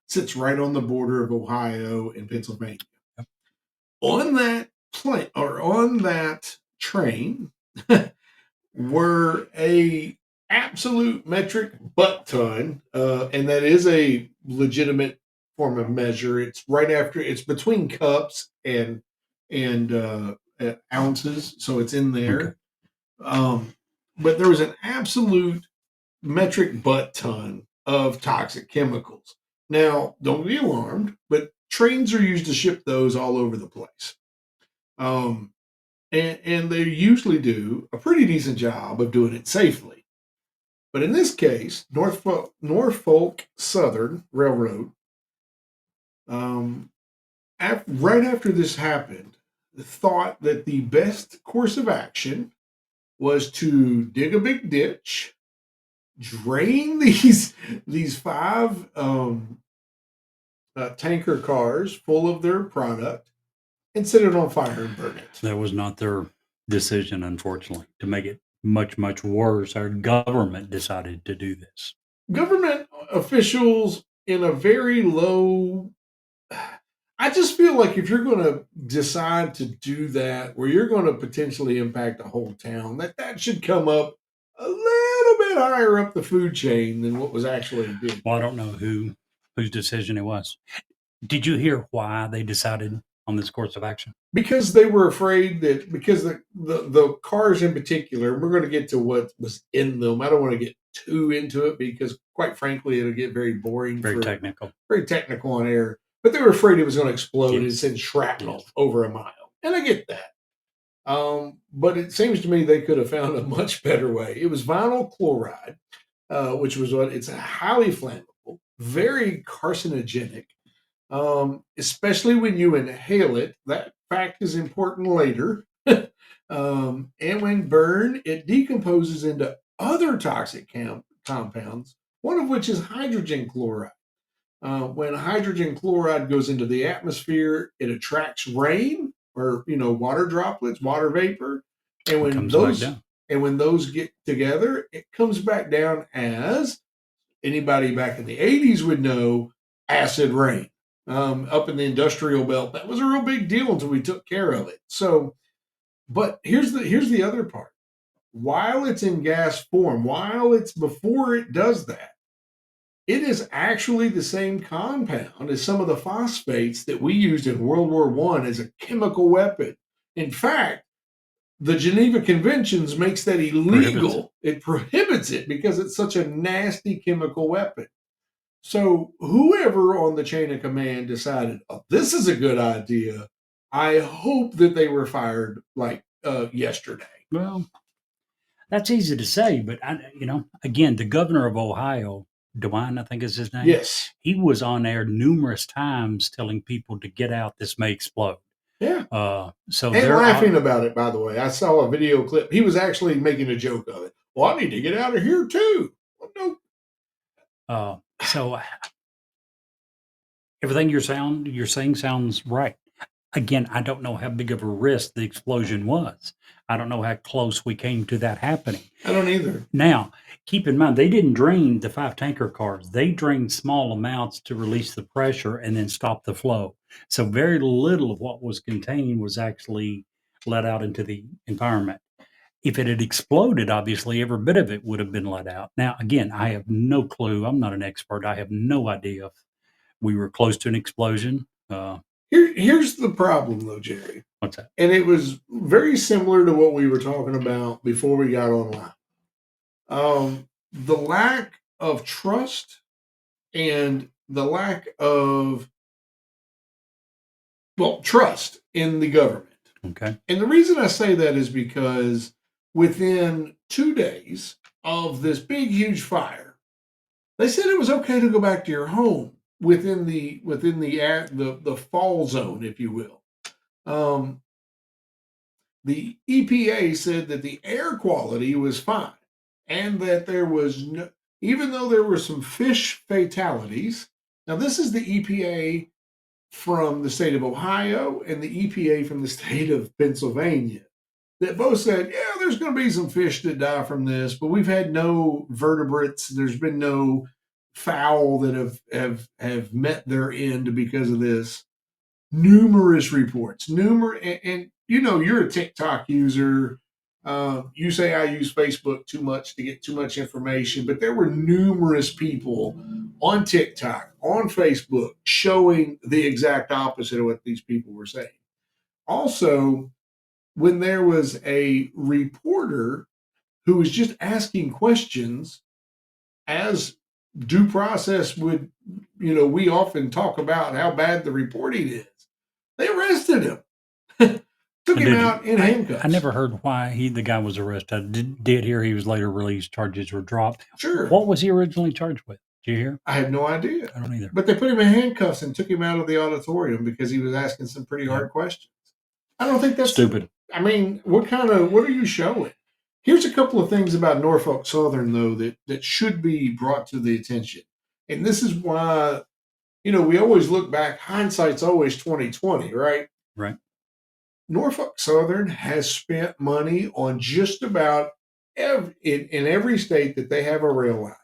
[SPEAKER 3] Sits right on the border of Ohio and Pennsylvania. Yep. On that train were a absolute metric butt ton, and that is a legitimate form of measure. It's between cups and ounces, so it's in there. Okay. But there was an absolute metric butt ton of toxic chemicals. Now, don't be alarmed, but trains are used to ship those all over the place. And they usually do a pretty decent job of doing it safely. But in this case, Norfolk Southern Railroad, right after this happened, thought that the best course of action was to dig a big ditch, drain these 5 tanker cars full of their product, and set it on fire and burn it.
[SPEAKER 2] That was not their decision, unfortunately. To make it much, much worse, our government decided to do this.
[SPEAKER 3] Government officials in a very low... I just feel like if you're going to decide to do that, where you're going to potentially impact a whole town, that should come up a little bit higher up the food chain than what was actually did.
[SPEAKER 2] Well, I don't know whose decision it was. Did you hear why they decided on this course of action?
[SPEAKER 3] Because they were afraid that, because the cars in particular, and we're going to get to what was in them. I don't want to get too into it because, quite frankly, it'll get very boring.
[SPEAKER 2] Very technical
[SPEAKER 3] on air. But they were afraid it was going to explode and send shrapnel over a mile. And I get that. But it seems to me they could have found a much better way. It was vinyl chloride, which was it's highly flammable, very carcinogenic, especially when you inhale it. That fact is important later. And when burned, it decomposes into other toxic compounds, one of which is hydrogen chloride. When hydrogen chloride goes into the atmosphere, it attracts rain or water droplets, water vapor, and when those get together, it comes back down as anybody back in the 80s would know, acid rain. Up in the industrial belt, that was a real big deal until we took care of it. So, but here's the other part. While it's in gas form, before it does that, it is actually the same compound as some of the phosphates that we used in World War I as a chemical weapon. In fact, the Geneva Conventions makes that illegal. It prohibits it because it's such a nasty chemical weapon. So whoever on the chain of command decided, oh, this is a good idea, I hope that they were fired like yesterday.
[SPEAKER 2] Well, That's easy to say, but again, the governor of Ohio, DeWine, I think is his name.
[SPEAKER 3] Yes.
[SPEAKER 2] He was on air numerous times telling people to get out. This may explode.
[SPEAKER 3] Yeah.
[SPEAKER 2] So
[SPEAKER 3] And
[SPEAKER 2] they're
[SPEAKER 3] laughing about it, by the way. I saw a video clip. He was actually making a joke of it. Well, I need to get out of here too. Well, no.
[SPEAKER 2] So everything you're saying sounds right. Again, I don't know how big of a risk the explosion was. I don't know how close we came to that happening.
[SPEAKER 3] I don't either.
[SPEAKER 2] Now, keep in mind, they didn't drain the 5 tanker cars. They drained small amounts to release the pressure and then stop the flow. So very little of what was contained was actually let out into the environment. If it had exploded, obviously every bit of it would have been let out. Now, again, I have no clue. I'm not an expert. I have no idea if we were close to an explosion.
[SPEAKER 3] Here's the problem, though, Jerry.
[SPEAKER 2] What's that?
[SPEAKER 3] And it was very similar to what we were talking about before we got online. The lack of trust and the lack of, trust in the government.
[SPEAKER 2] Okay.
[SPEAKER 3] And the reason I say that is because within 2 days of this big, huge fire, they said it was okay to go back to your home within the fall zone, if you will. The EPA said that the air quality was fine, and that there was no, even though there were some fish fatalities. Now, this is the EPA from the state of Ohio and the EPA from the state of Pennsylvania that both said, yeah, there's going to be some fish that die from this, but we've had no vertebrates. There's been no fowl that have met their end because of this. Numerous reports, and you're a TikTok user. You say I use Facebook too much to get too much information, but there were numerous people on TikTok, on Facebook, showing the exact opposite of what these people were saying. Also, when there was a reporter who was just asking questions, as due process would, we often talk about how bad the reporting is. They arrested him, took him out in handcuffs.
[SPEAKER 2] I never heard why the guy was arrested. I did hear he was later released. Charges were dropped.
[SPEAKER 3] Sure.
[SPEAKER 2] What was he originally charged with? Did you hear?
[SPEAKER 3] I have no idea.
[SPEAKER 2] I don't either.
[SPEAKER 3] But they put him in handcuffs and took him out of the auditorium because he was asking some pretty hard questions. I don't think that's
[SPEAKER 2] stupid.
[SPEAKER 3] I mean, what are you showing? Here's a couple of things about Norfolk Southern, though, that should be brought to the attention. And this is why, we always look back. Hindsight's always 20/20, right?
[SPEAKER 2] Right.
[SPEAKER 3] Norfolk Southern has spent money on just about in every state that they have a rail line.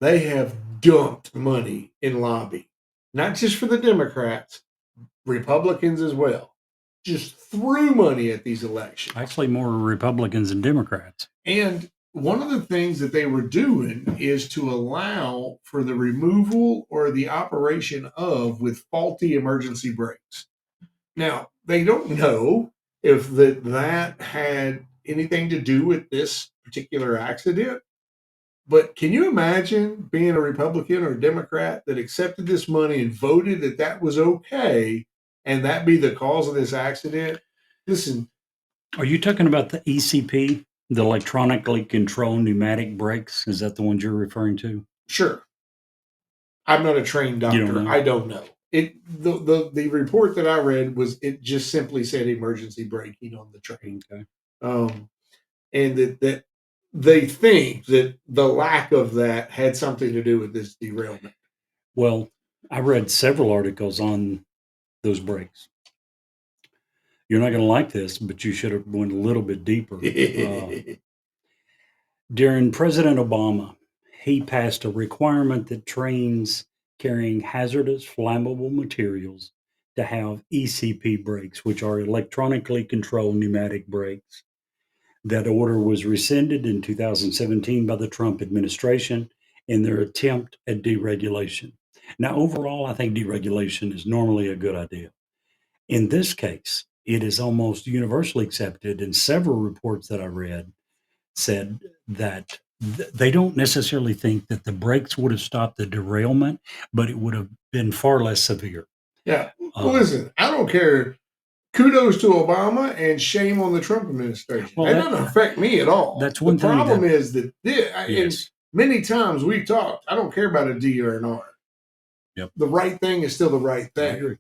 [SPEAKER 3] They have dumped money in lobby, not just for the Democrats, Republicans as well. Just threw money at these elections.
[SPEAKER 2] Actually, more Republicans than Democrats.
[SPEAKER 3] And one of the things that they were doing is to allow for the removal or the operation of with faulty emergency brakes. Now, they don't know if that had anything to do with this particular accident. But can you imagine being a Republican or a Democrat that accepted this money and voted that was okay, and that be the cause of this accident? Listen.
[SPEAKER 2] Are you talking about the ECP, the electronically controlled pneumatic brakes? Is that the ones you're referring to?
[SPEAKER 3] Sure. I'm not a trained doctor. I don't know. The report that I read it just simply said emergency braking on the train.
[SPEAKER 2] Okay.
[SPEAKER 3] And that they think that the lack of that had something to do with this derailment.
[SPEAKER 2] Well, I read several articles on those brakes. You're not going to like this, but you should have went a little bit deeper. During President Obama, he passed a requirement that trains carrying hazardous flammable materials to have ECP brakes, which are electronically controlled pneumatic brakes. That order was rescinded in 2017 by the Trump administration in their attempt at deregulation. Now, overall, I think deregulation is normally a good idea. In this case, it is almost universally accepted, and several reports that I read said that they don't necessarily think that the brakes would have stopped the derailment, but it would have been far less severe.
[SPEAKER 3] Yeah. Well, listen, I don't care kudos to Obama and shame on the Trump administration.
[SPEAKER 2] Well,
[SPEAKER 3] That doesn't affect me at all.
[SPEAKER 2] that's
[SPEAKER 3] The
[SPEAKER 2] one thing
[SPEAKER 3] problem
[SPEAKER 2] that-
[SPEAKER 3] is that and
[SPEAKER 2] Yes.
[SPEAKER 3] many times we've talked. I don't care about a D or an R.
[SPEAKER 2] Yep.
[SPEAKER 3] The right thing is still the right
[SPEAKER 2] I
[SPEAKER 3] thing.
[SPEAKER 2] agree.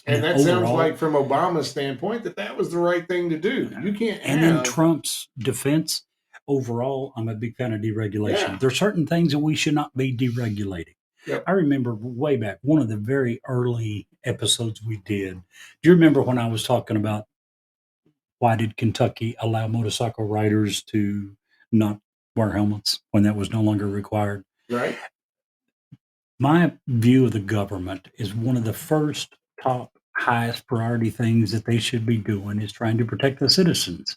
[SPEAKER 3] And
[SPEAKER 2] And
[SPEAKER 3] that sounds
[SPEAKER 2] overall-
[SPEAKER 3] like, from Obama's standpoint, that was the right thing to do. You can't
[SPEAKER 2] And in
[SPEAKER 3] have.
[SPEAKER 2] Trump's defense, overall, I'm a big fan of deregulation.
[SPEAKER 3] Yeah.
[SPEAKER 2] There are certain things that we should not be deregulating.
[SPEAKER 3] Yep.
[SPEAKER 2] I remember way back, one of the very early episodes we did. Do you remember when I was talking about why did Kentucky allow motorcycle riders to not wear helmets when that was no longer required?
[SPEAKER 3] Right.
[SPEAKER 2] My view of the government is one of the first top highest priority things that they should be doing is trying to protect the citizens.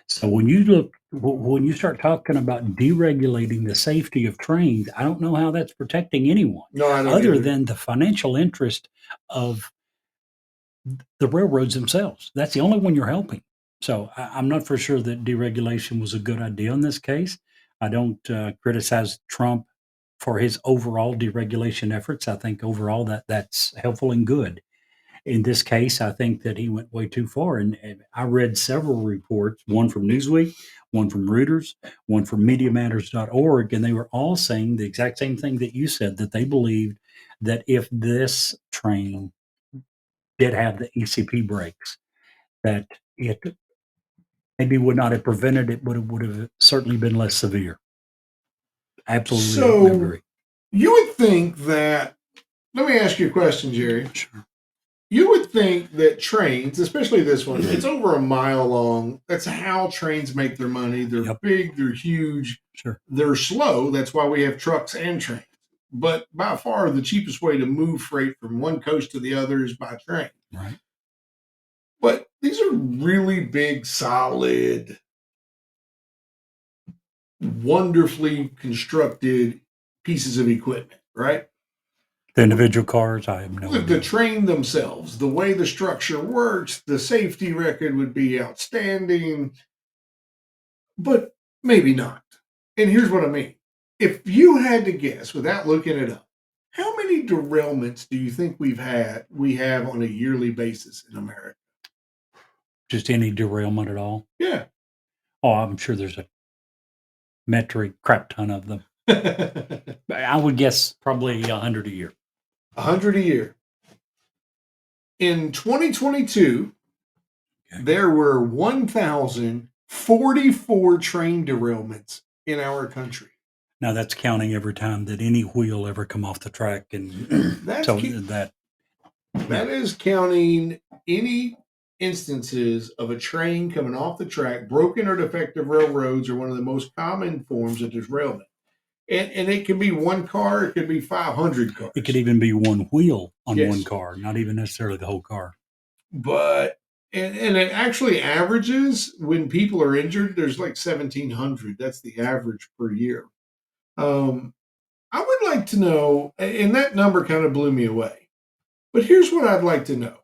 [SPEAKER 2] So when you start talking about deregulating the safety of trains, I don't know how that's protecting anyone
[SPEAKER 3] No, I don't
[SPEAKER 2] other
[SPEAKER 3] either.
[SPEAKER 2] than the financial interest of the railroads themselves. That's the only one you're helping. So I'm not for sure that deregulation was a good idea in this case. I don't criticize Trump for his overall deregulation efforts. I think overall that's helpful and good. In this case, I think that he went way too far. And I read several reports, one from Newsweek, one from Reuters, one from MediaMatters.org, and they were all saying the exact same thing that you said, that they believed that if this train did have the ECP brakes, that it maybe would not have prevented it, but it would have certainly been less severe. Absolutely
[SPEAKER 3] So
[SPEAKER 2] agree.
[SPEAKER 3] you would think that. Let me ask you a question, Jerry.
[SPEAKER 2] Sure.
[SPEAKER 3] You would think that trains, especially this one, it's over a mile long. That's how trains make their money. They're
[SPEAKER 2] Yep.
[SPEAKER 3] big, they're huge,
[SPEAKER 2] Sure.
[SPEAKER 3] they're slow. That's why we have trucks and trains. But by far, the cheapest way to move freight from one coast to the other is by train.
[SPEAKER 2] Right.
[SPEAKER 3] But these are really big, solid, wonderfully constructed pieces of equipment, right?
[SPEAKER 2] The individual cars, I have no
[SPEAKER 3] The
[SPEAKER 2] idea.
[SPEAKER 3] train themselves, the way the structure works, the safety record would be outstanding, but maybe not. And here's what I mean. If you had to guess without looking it up, how many derailments do you think we have on a yearly basis in America?
[SPEAKER 2] Just any derailment at all.
[SPEAKER 3] Yeah.
[SPEAKER 2] Oh, I'm sure there's a metric crap ton of them.
[SPEAKER 3] 100
[SPEAKER 2] I would guess probably 100 a year.
[SPEAKER 3] a year. In 2022,
[SPEAKER 2] Okay.
[SPEAKER 3] there were 1,044 train derailments in our country.
[SPEAKER 2] Now that's counting every time that any wheel ever come off the track, and
[SPEAKER 3] That's
[SPEAKER 2] so
[SPEAKER 3] key.
[SPEAKER 2] that
[SPEAKER 3] That is counting any instances of a train coming off the track. Broken or defective railroads are one of the most common forms of derailment. And it can be one car, it could be 500 cars.
[SPEAKER 2] it could even be one wheel on
[SPEAKER 3] Yes.
[SPEAKER 2] one car, not even necessarily the whole car.
[SPEAKER 3] But and it actually averages when people are injured. There's like 1,700. That's the average per year. I would like to know, and that number kind of blew me away. But here's what I'd like to know.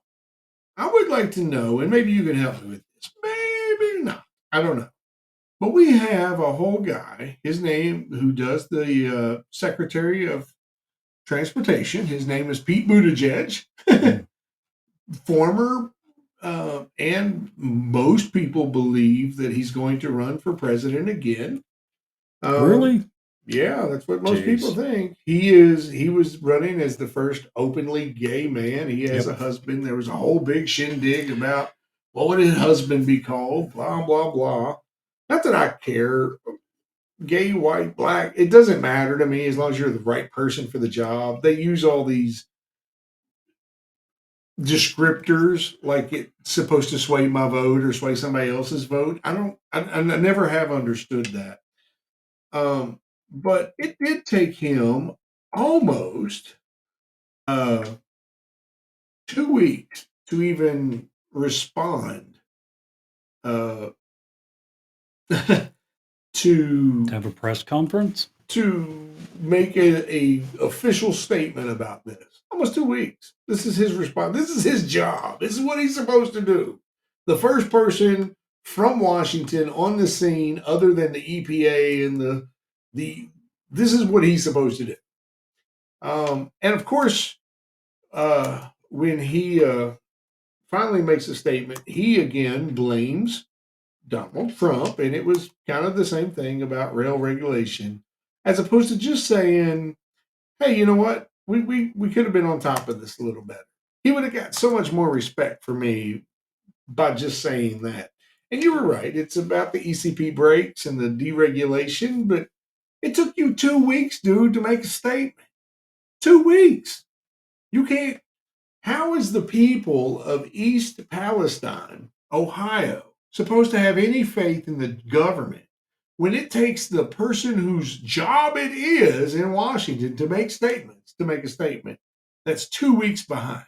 [SPEAKER 3] I would like to know, and maybe you can help me with this. Maybe not. I don't know. But we have a whole guy. His name, who does the Secretary of Transportation. His name is Pete Buttigieg. Former. And most people believe that he's going to run for president again.
[SPEAKER 2] Really?
[SPEAKER 3] Yeah, that's what most
[SPEAKER 2] Jeez.
[SPEAKER 3] people think. He was running as the first openly gay man. He has
[SPEAKER 2] Yep.
[SPEAKER 3] a husband. There was a whole big shindig about what would his husband be called, blah, blah, blah. Not that I care. Gay, white, black, it doesn't matter to me as long as you're the right person for the job. They use all these descriptors like it's supposed to sway my vote or sway somebody else's vote. I never have understood that. But it did take him almost 2 weeks to even respond
[SPEAKER 2] To have a press conference?
[SPEAKER 3] to make a official statement about this. Almost 2 weeks. This is his response. This is his job. This is what he's supposed to do. The first person from Washington on the scene, other than the EPA and the this is what he's supposed to do. And of course, when he finally makes a statement. He again blames Donald Trump, and it was kind of the same thing about rail regulation, as opposed to just saying, "Hey, you know what? We could have been on top of this a little better." He would have got so much more respect for me by just saying that. And you were right. It's about the ECP breaks and the deregulation, but it took you 2 weeks, dude, to make a statement. 2 weeks. You can't. How is the people of East Palestine, Ohio, supposed to have any faith in the government when it takes the person whose job it is in Washington to make statements, to make a statement that's 2 weeks behind?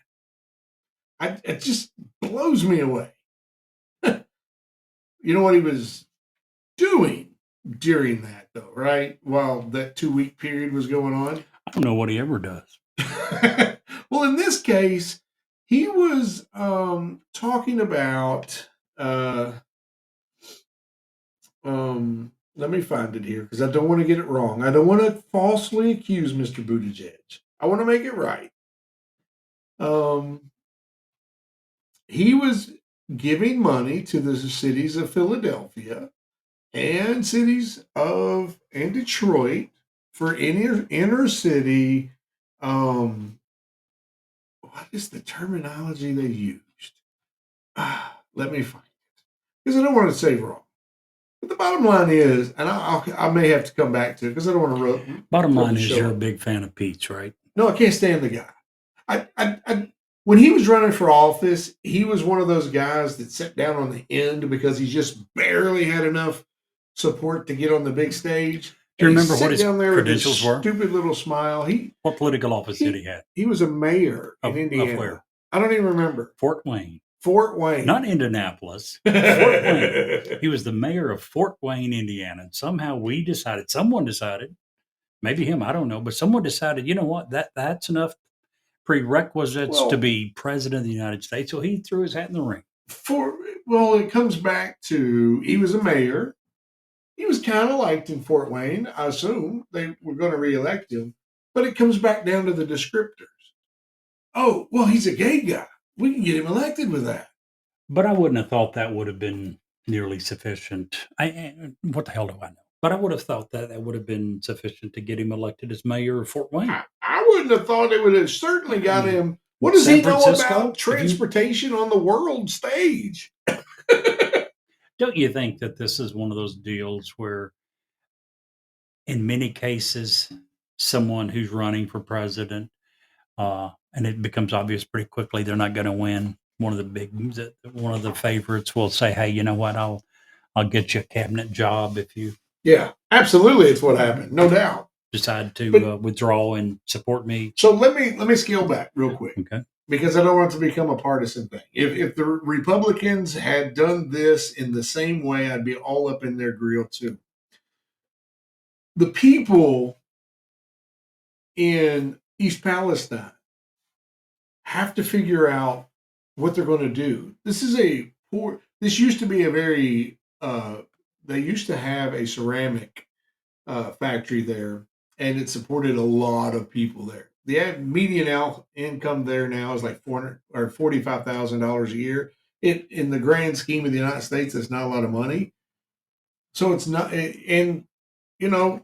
[SPEAKER 3] It just blows me away. You know what he was doing during that, though, right? While that 2 week period was going on?
[SPEAKER 2] I don't know what he ever does.
[SPEAKER 3] Well, in this case, he was talking about. Let me find it here because I don't want to get it wrong. I don't want to falsely accuse Mr. Buttigieg. I want to make it right. He was giving money to the cities of Philadelphia and Detroit for inner city. What is the terminology they used? Let me find it because I don't want to say wrong. But the bottom line is, and I may have to come back to it because I don't want to.
[SPEAKER 2] Bottom line is, you're a big fan of Pete's, right?
[SPEAKER 3] No, I can't stand the guy. When he was running for office, he was one of those guys that sat down on the end because he just barely had enough support to get on the big stage.
[SPEAKER 2] Do you remember what his credentials were?
[SPEAKER 3] Stupid little smile.
[SPEAKER 2] What political office did he have?
[SPEAKER 3] He was a mayor in Indiana.
[SPEAKER 2] Of where?
[SPEAKER 3] I don't even remember.
[SPEAKER 2] Fort Wayne.
[SPEAKER 3] Fort Wayne.
[SPEAKER 2] Not Indianapolis. Fort Wayne. He was the mayor of Fort Wayne, Indiana. And somehow someone decided, maybe him, I don't know, but someone decided, you know what, that's enough prerequisites to be president of the United States. So he threw his hat in the ring.
[SPEAKER 3] It comes back to he was a mayor. He was kind of liked in Fort Wayne. I assume they were going to reelect him. But it comes back down to the descriptors. Oh, well, he's a gay guy. We can get him elected with that.
[SPEAKER 2] But I wouldn't have thought that would have been nearly sufficient. What the hell do I know? But I would have thought that would have been sufficient to get him elected as mayor of Fort Wayne.
[SPEAKER 3] I wouldn't have thought it would have certainly got him. What does he know about transportation on the world stage?
[SPEAKER 2] Don't you think that this is one of those deals where, in many cases, someone who's running for president, and it becomes obvious pretty quickly they're not going to win, one of the favorites will say, "Hey, you know what? I'll get you a cabinet job if you."
[SPEAKER 3] Yeah, absolutely, it's what happened, no doubt.
[SPEAKER 2] Decide to withdraw and support me.
[SPEAKER 3] So let me scale back real quick,
[SPEAKER 2] okay?
[SPEAKER 3] Because I don't want it to become a partisan thing. If the Republicans had done this in the same way, I'd be all up in their grill too. The people in East Palestine have to figure out what they're going to do. This used to be a very, they used to have a ceramic factory there, and it supported a lot of people there. The median income there now is like $45,000 a year. In the grand scheme of the United States, it's not a lot of money. So it's not, and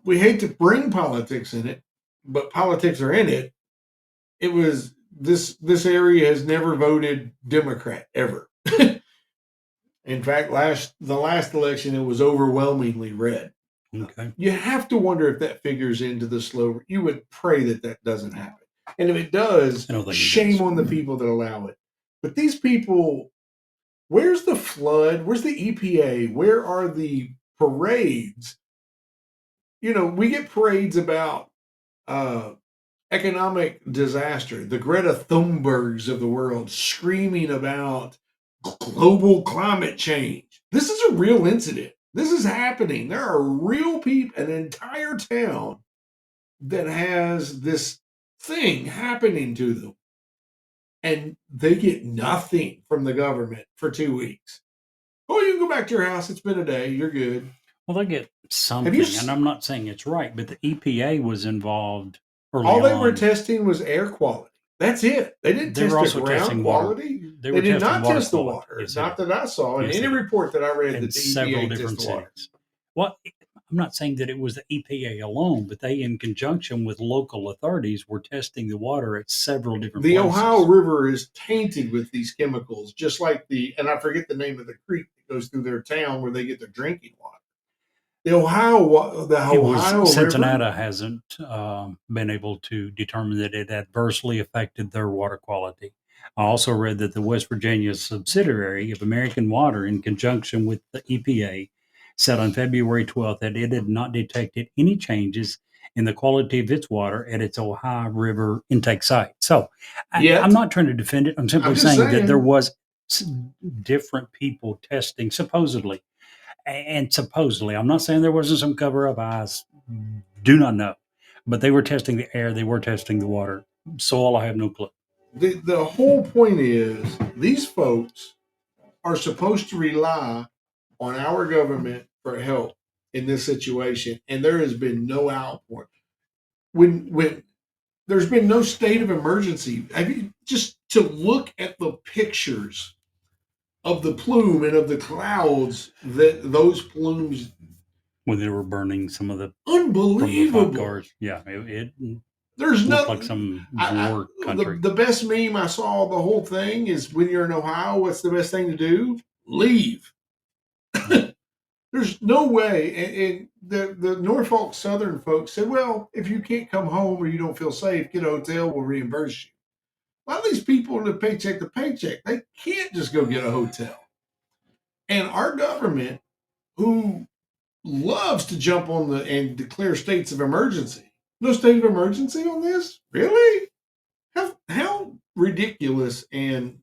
[SPEAKER 3] we hate to bring politics in it, but politics are in it. It was this area has never voted Democrat ever. In fact, the last election, it was overwhelmingly red.
[SPEAKER 2] Okay.
[SPEAKER 3] You have to wonder if that figures into the slow. You would pray that doesn't happen. And if it does, shame on the people that allow it. But these people, where's the flood? Where's the EPA? Where are the parades? We get parades about economic disaster. The Greta Thunbergs of the world screaming about global climate change. This is a real incident. This is happening. There are real people, an entire town that has this thing happening to them. And they get nothing from the government for 2 weeks. Oh, you can go back to your house. It's been a day. You're good.
[SPEAKER 2] Well, they get something. And I'm not saying it's right, but the EPA was involved early
[SPEAKER 3] All they
[SPEAKER 2] on.
[SPEAKER 3] were testing was air quality. That's it. They didn't
[SPEAKER 2] They were
[SPEAKER 3] test the
[SPEAKER 2] also
[SPEAKER 3] ground
[SPEAKER 2] testing water.
[SPEAKER 3] quality.
[SPEAKER 2] They
[SPEAKER 3] They
[SPEAKER 2] were
[SPEAKER 3] did
[SPEAKER 2] testing
[SPEAKER 3] not
[SPEAKER 2] water
[SPEAKER 3] test the
[SPEAKER 2] quality.
[SPEAKER 3] water.
[SPEAKER 2] Yes,
[SPEAKER 3] Not
[SPEAKER 2] they did.
[SPEAKER 3] that I saw in
[SPEAKER 2] Yes,
[SPEAKER 3] any
[SPEAKER 2] they did.
[SPEAKER 3] report that I read
[SPEAKER 2] In
[SPEAKER 3] that the
[SPEAKER 2] several
[SPEAKER 3] EPA tested
[SPEAKER 2] different
[SPEAKER 3] the water.
[SPEAKER 2] cities. Well, I'm not saying that it was the EPA alone, but they, in conjunction with local authorities, were testing the water at several different
[SPEAKER 3] The
[SPEAKER 2] places.
[SPEAKER 3] Ohio River is tainted with these chemicals, just like and I forget the name of the creek that goes through their town where they get their drinking water. The Ohio
[SPEAKER 2] Cincinnati
[SPEAKER 3] River.
[SPEAKER 2] hasn't been able to determine that it adversely affected their water quality. I also read that the West Virginia subsidiary of American Water, in conjunction with the EPA, said on February 12th that it had not detected any changes in the quality of its water at its Ohio River intake site. So I'm
[SPEAKER 3] Yet,
[SPEAKER 2] not trying to defend it. I'm simply
[SPEAKER 3] I'm just
[SPEAKER 2] saying that there
[SPEAKER 3] saying.
[SPEAKER 2] was different people testing, supposedly. And supposedly, I'm not saying there wasn't some cover up. I do not know. But they were testing the air, they were testing the water. Soil, I have no clue.
[SPEAKER 3] The whole point is these folks are supposed to rely on our government for help in this situation, and there has been no outpouring. When there's been no state of emergency, I mean, just to look at the pictures of the plume and of the clouds that those plumes,
[SPEAKER 2] When they were burning some of the from the top
[SPEAKER 3] unbelievable.
[SPEAKER 2] cars. Yeah, it
[SPEAKER 3] There's
[SPEAKER 2] looked like
[SPEAKER 3] nothing.
[SPEAKER 2] some war country.
[SPEAKER 3] The best meme I saw the whole thing is when you're in Ohio, what's the best thing to do? Leave. There's no way. And the Norfolk Southern folks said, well, if you can't come home or you don't feel safe, get a hotel, we'll reimburse you. A lot of these people live paycheck to paycheck. They can't just go get a hotel. And our government, who loves to jump on and declare states of emergency, no state of emergency on this? Really? How ridiculous, and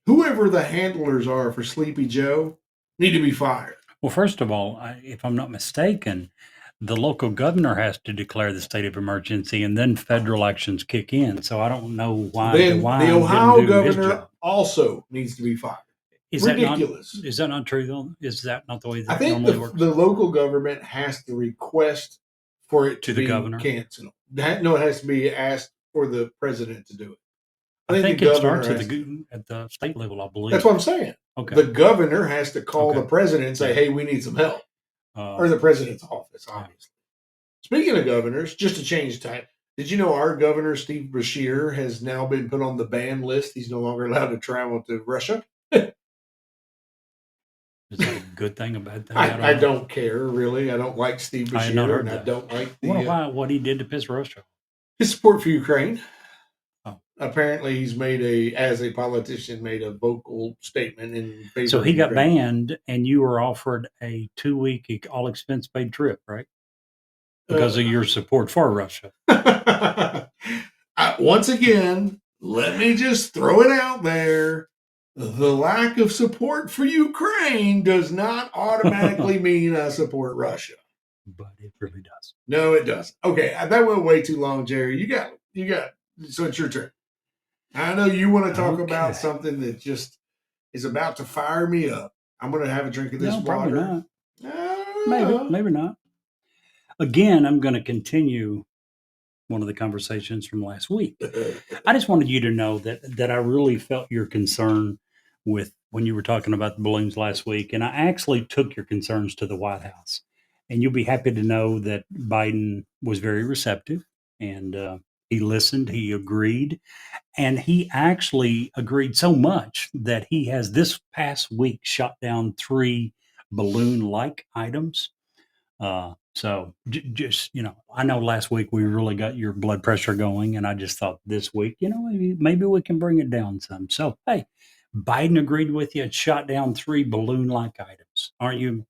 [SPEAKER 3] whoever the handlers are for Sleepy Joe need to be fired.
[SPEAKER 2] Well, first of all, if I'm not mistaken, the local governor has to declare the state of emergency, and then federal actions kick in. So I don't know why
[SPEAKER 3] Then the
[SPEAKER 2] DeWine
[SPEAKER 3] Ohio
[SPEAKER 2] didn't do his
[SPEAKER 3] governor
[SPEAKER 2] job.
[SPEAKER 3] also needs to be fired.
[SPEAKER 2] Is that not
[SPEAKER 3] Ridiculous.
[SPEAKER 2] is that not true though? Is that not the way
[SPEAKER 3] I
[SPEAKER 2] that
[SPEAKER 3] think
[SPEAKER 2] normally works?
[SPEAKER 3] the local government has to request for it
[SPEAKER 2] To
[SPEAKER 3] to
[SPEAKER 2] the
[SPEAKER 3] be
[SPEAKER 2] governor?
[SPEAKER 3] canceled. No, it has to be asked for the president to do it.
[SPEAKER 2] I think
[SPEAKER 3] the
[SPEAKER 2] it
[SPEAKER 3] governor
[SPEAKER 2] starts at
[SPEAKER 3] has to.
[SPEAKER 2] at the state level, I believe.
[SPEAKER 3] That's what I'm saying.
[SPEAKER 2] Okay.
[SPEAKER 3] The governor has to call
[SPEAKER 2] Okay.
[SPEAKER 3] the president and say,
[SPEAKER 2] Yeah.
[SPEAKER 3] hey, we need some help. Or the president's office, obviously. Speaking of governors, just to change type, did you know our governor, Steve Beshear, has now been put on the ban list? He's no longer allowed to travel to Russia.
[SPEAKER 2] Is that a good thing, a bad thing?
[SPEAKER 3] I don't care, really. I don't like Steve
[SPEAKER 2] I had not
[SPEAKER 3] Beshear,
[SPEAKER 2] heard
[SPEAKER 3] and I
[SPEAKER 2] that.
[SPEAKER 3] don't like
[SPEAKER 2] I wonder why what he did to piss Russia.
[SPEAKER 3] his support for Ukraine.
[SPEAKER 2] Oh.
[SPEAKER 3] Apparently, he's as a politician, made a vocal statement in favor.
[SPEAKER 2] So
[SPEAKER 3] of
[SPEAKER 2] he got
[SPEAKER 3] Ukraine.
[SPEAKER 2] banned, and you were offered a 2-week all expense paid trip, right? Because of your support for Russia.
[SPEAKER 3] Once again, let me just throw it out there. The lack of support for Ukraine does not automatically mean I support Russia.
[SPEAKER 2] But it really does.
[SPEAKER 3] No, it doesn't. Okay, that went way too long, Jerry. You got. So it's your turn. I know you want to talk about something that just is about to fire me up. I'm going to have a drink of this water.
[SPEAKER 2] Probably not. Maybe not. Again, I'm going to continue one of the conversations from last week. I just wanted you to know that I really felt your concern with when you were talking about the balloons last week, and I actually took your concerns to the White House. And you'll be happy to know that Biden was very receptive, and he listened, he agreed, and he actually agreed so much that he has this past week shot down 3 balloon-like items. So just, I know last week we really got your blood pressure going, and I just thought this week, maybe we can bring it down some. So, hey, Biden agreed with you and shot down 3 balloon-like items. Aren't you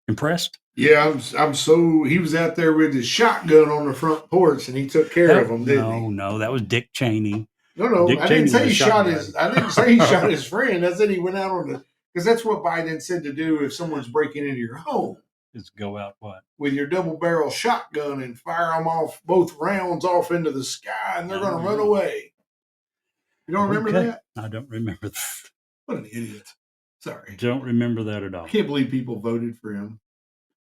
[SPEAKER 2] impressed?
[SPEAKER 3] Yeah, I'm so. He was out there with his shotgun on the front porch, and he took care of them, didn't he?
[SPEAKER 2] No, that was Dick Cheney.
[SPEAKER 3] No,
[SPEAKER 2] Dick
[SPEAKER 3] I didn't
[SPEAKER 2] Cheney
[SPEAKER 3] say
[SPEAKER 2] was
[SPEAKER 3] he
[SPEAKER 2] a
[SPEAKER 3] shot
[SPEAKER 2] shotgun.
[SPEAKER 3] his. I didn't say he shot his friend. I said he went out on because that's what Biden said to do if someone's breaking into your home.
[SPEAKER 2] Is go out what?
[SPEAKER 3] With your double barrel shotgun and fire them off, both rounds off into the sky, and they're going to run away. You don't remember that?
[SPEAKER 2] I don't remember that.
[SPEAKER 3] What an idiot. Sorry.
[SPEAKER 2] Don't remember that at all.
[SPEAKER 3] I can't believe people voted for him.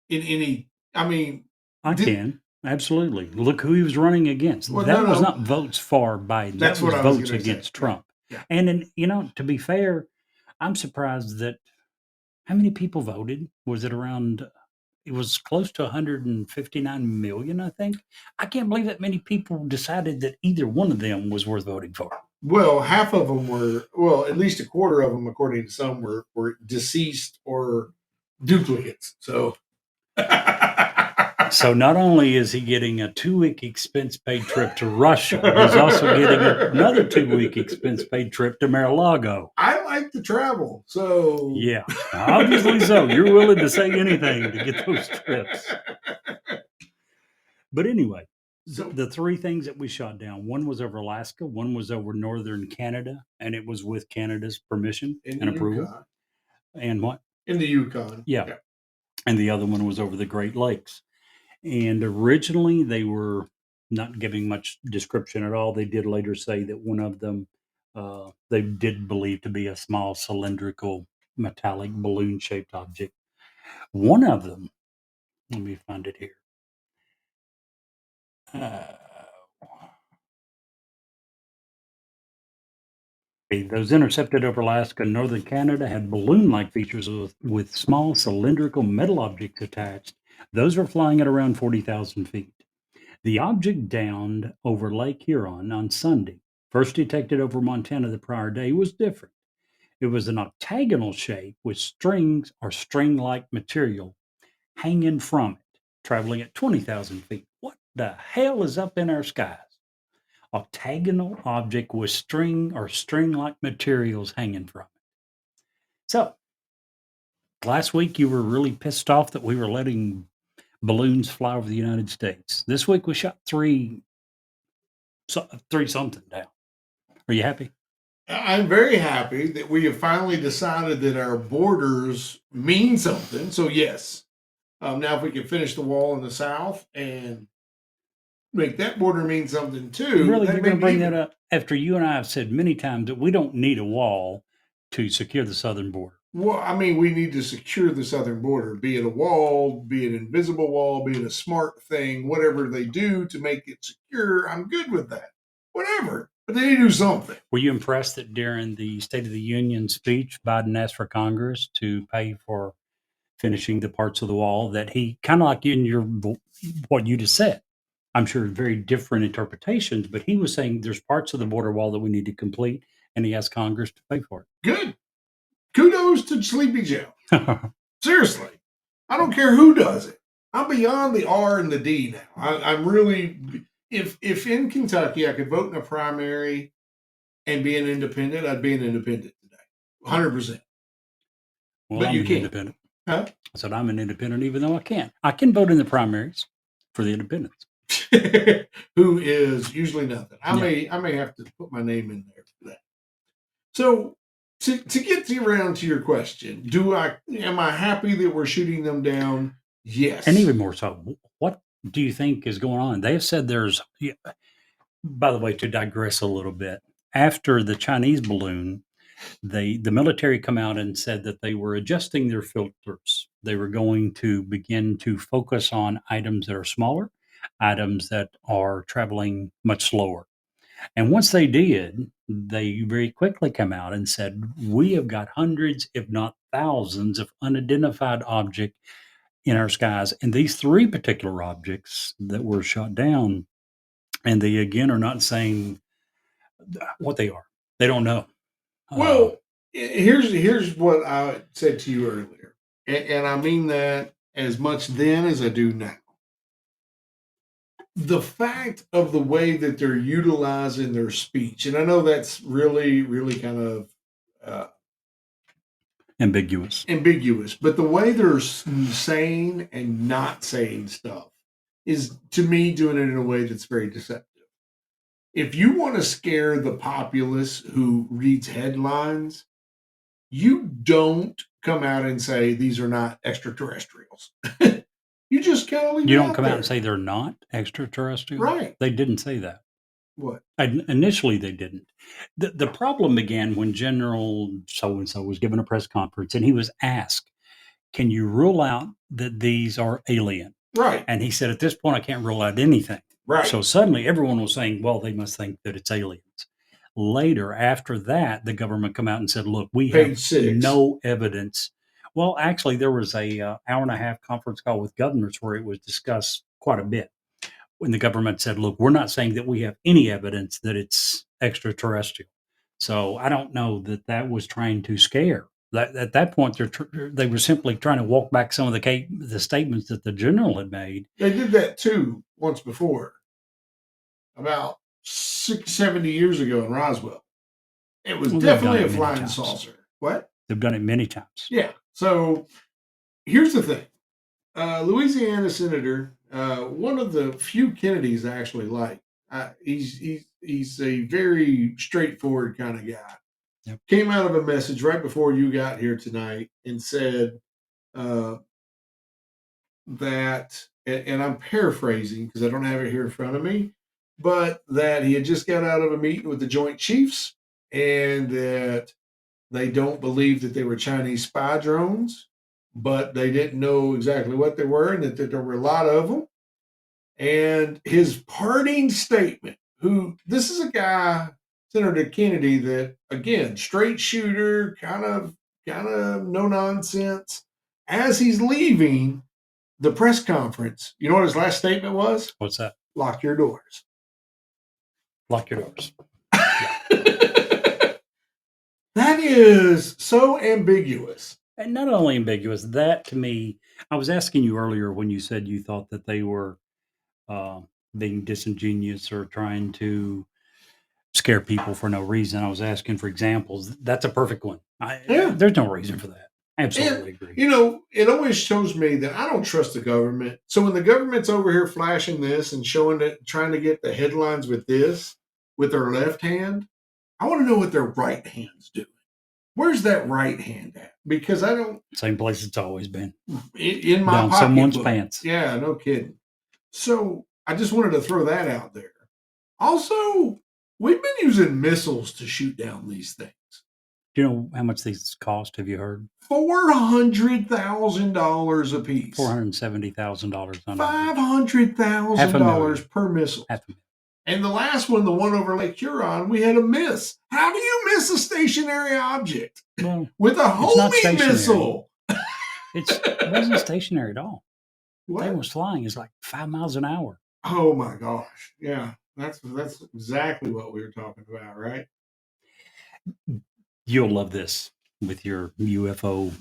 [SPEAKER 3] I can.
[SPEAKER 2] Absolutely. Look who he was running against.
[SPEAKER 3] Well,
[SPEAKER 2] That was
[SPEAKER 3] no.
[SPEAKER 2] not votes for Biden.
[SPEAKER 3] That's
[SPEAKER 2] That was
[SPEAKER 3] what I was
[SPEAKER 2] votes
[SPEAKER 3] going to say.
[SPEAKER 2] against Trump.
[SPEAKER 3] Yeah.
[SPEAKER 2] And then, to be fair, I'm surprised that how many people voted? Was it around? It was close to 159 million, I think. I can't believe that many people decided that either one of them was worth voting for.
[SPEAKER 3] Well, half of them were, well, at least a quarter of them, according to some, were deceased or duplicates. So,
[SPEAKER 2] So not only is he getting a 2-week expense paid trip to Russia, he's also getting another 2-week expense paid trip to Mar-a-Lago.
[SPEAKER 3] I like to travel. So,
[SPEAKER 2] Yeah, obviously so. You're willing to say anything to get those trips. But anyway,
[SPEAKER 3] So,
[SPEAKER 2] the three things that we shot down, one was over Alaska, one was over northern Canada, and it was with Canada's permission
[SPEAKER 3] in
[SPEAKER 2] and
[SPEAKER 3] the
[SPEAKER 2] approval.
[SPEAKER 3] Yukon.
[SPEAKER 2] And what?
[SPEAKER 3] In the Yukon.
[SPEAKER 2] Yeah. And the other one was over the Great Lakes. And originally they were not giving much description at all. They did later say that one of them they did believe to be a small cylindrical metallic balloon shaped object. One of them, let me find it here. Those intercepted over Alaska and northern Canada had balloon like features with small cylindrical metal objects attached. Those were flying at around 40,000 feet. The object downed over Lake Huron on Sunday, first detected over Montana the prior day, was different. It was an octagonal shape with strings or string like material hanging from it, traveling at 20,000 feet. What the hell is up in our skies? Octagonal object with string or string like materials hanging from it. So, last week you were really pissed off that we were letting balloons fly over the United States. This week we shot three something down. Are you happy?
[SPEAKER 3] I'm very happy that we have finally decided that our borders mean something. So, yes. Now, if we can finish the wall in the south and make that border mean something too.
[SPEAKER 2] Really, you're going to bring that up after you and I have said many times that we don't need a wall to secure the southern border.
[SPEAKER 3] Well, I mean, we need to secure the southern border, be it a wall, be it an invisible wall, be it a smart thing, whatever they do to make it secure. I'm good with that. Whatever. But they need to do something.
[SPEAKER 2] Were you impressed that during the State of the Union speech, Biden asked for Congress to pay for finishing the parts of the wall that he kind of like in what you just said? I'm sure very different interpretations, but he was saying there's parts of the border wall that we need to complete, and he asked Congress to pay for
[SPEAKER 3] Good. Kudos to Sleepy Joe.
[SPEAKER 2] it.
[SPEAKER 3] Seriously. I don't care who does it. I'm beyond the R and the D now. I'm really, if in Kentucky I could vote in a primary and be an independent, I'd be an independent today. 100%.
[SPEAKER 2] Well,
[SPEAKER 3] But
[SPEAKER 2] I'm
[SPEAKER 3] you
[SPEAKER 2] an
[SPEAKER 3] can't.
[SPEAKER 2] independent.
[SPEAKER 3] Huh?
[SPEAKER 2] I said I'm an independent, even though I can't. I can vote in the primaries for the independents.
[SPEAKER 3] Who is usually nothing. I may have to put my name in there for that. So to get around to your question, am I happy that we're shooting them down? Yes.
[SPEAKER 2] And even more so, what do you think is going on? They have said there's, by the way, to digress a little bit, after the Chinese balloon, the military come out and said that they were adjusting their filters. They were going to begin to focus on items that are smaller, items that are traveling much slower. And once they did, they very quickly come out and said, we have got hundreds, if not thousands, of unidentified objects in our skies. And these three particular objects that were shot down, and they again are not saying what they are. They don't know.
[SPEAKER 3] Well, here's what I said to you earlier, and I mean that as much then as I do now. The fact of the way that they're utilizing their speech, and I know that's really, really kind of
[SPEAKER 2] ambiguous,
[SPEAKER 3] but the way they're saying and not saying stuff is, to me, doing it in a way that's very deceptive. If you want to scare the populace who reads headlines, you don't come out and say these are not extraterrestrials. You just kind of leave.
[SPEAKER 2] You don't come out and say they're not extraterrestrial,
[SPEAKER 3] right?
[SPEAKER 2] They didn't say that.
[SPEAKER 3] What?
[SPEAKER 2] Initially, they didn't. The problem began when General so and so was given a press conference, and he was asked, "Can you rule out that these are alien?"
[SPEAKER 3] Right.
[SPEAKER 2] And he said, at this point, I can't rule out anything.
[SPEAKER 3] Right.
[SPEAKER 2] So suddenly everyone was saying, well, they must think that it's aliens. Later, after that, the government come out and said, look, we have
[SPEAKER 3] Page 6.
[SPEAKER 2] no evidence. Well, actually, there was a hour and a half conference call with governors where it was discussed quite a bit. When the government said, look, we're not saying that we have any evidence that it's extraterrestrial. So I don't know that that was trying to scare. That at that point, they were simply trying to walk back some of the statements that the general had made.
[SPEAKER 3] They did that too once before, about 70 years ago in Roswell. It was
[SPEAKER 2] Well, they've
[SPEAKER 3] definitely
[SPEAKER 2] done
[SPEAKER 3] a
[SPEAKER 2] it many
[SPEAKER 3] flying
[SPEAKER 2] times.
[SPEAKER 3] saucer. What?
[SPEAKER 2] They've done it many times.
[SPEAKER 3] Yeah. So here's the thing. Louisiana senator, one of the few Kennedys I actually like. He's a very straightforward kind of guy.
[SPEAKER 2] Yep.
[SPEAKER 3] Came out of a message right before you got here tonight and said that, and I'm paraphrasing because I don't have it here in front of me, but that he had just got out of a meeting with the Joint Chiefs and that they don't believe that they were Chinese spy drones, but they didn't know exactly what they were and that there were a lot of them. And his parting statement, this is a guy, Senator Kennedy, that again, straight shooter, kind of no nonsense. As he's leaving the press conference, you know what his last statement was?
[SPEAKER 2] What's that?
[SPEAKER 3] Lock your doors.
[SPEAKER 2] Lock your doors.
[SPEAKER 3] That is so ambiguous.
[SPEAKER 2] And not only ambiguous, that to me, I was asking you earlier when you said you thought that they were being disingenuous or trying to scare people for no reason. I was asking for examples. That's a perfect one. There's no reason for that. Absolutely agree.
[SPEAKER 3] You know, it always shows me that I don't trust the government. So when the government's over here flashing this and showing it, trying to get the headlines with this, with their left hand, I want to know what their right hand's doing. Where's that right hand at? Because I don't.
[SPEAKER 2] Same place it's always been.
[SPEAKER 3] In my
[SPEAKER 2] down
[SPEAKER 3] pocketbook.
[SPEAKER 2] Someone's pants.
[SPEAKER 3] Yeah, no kidding. So I just wanted to throw that out there. Also, we've been using missiles to shoot down these things.
[SPEAKER 2] Do you know how much these cost? Have you heard?
[SPEAKER 3] $400,000 a piece.
[SPEAKER 2] $470,000 on
[SPEAKER 3] $500,000 per missile.
[SPEAKER 2] $500,000.
[SPEAKER 3] And the last one, the one over Lake Huron, we had a miss. How do you miss a stationary object with a homing missile?
[SPEAKER 2] It wasn't stationary at all.
[SPEAKER 3] What?
[SPEAKER 2] They was flying. It's like 5 miles an hour.
[SPEAKER 3] Oh my gosh! Yeah, that's exactly what we were talking about, right?
[SPEAKER 2] You'll love this with your UFO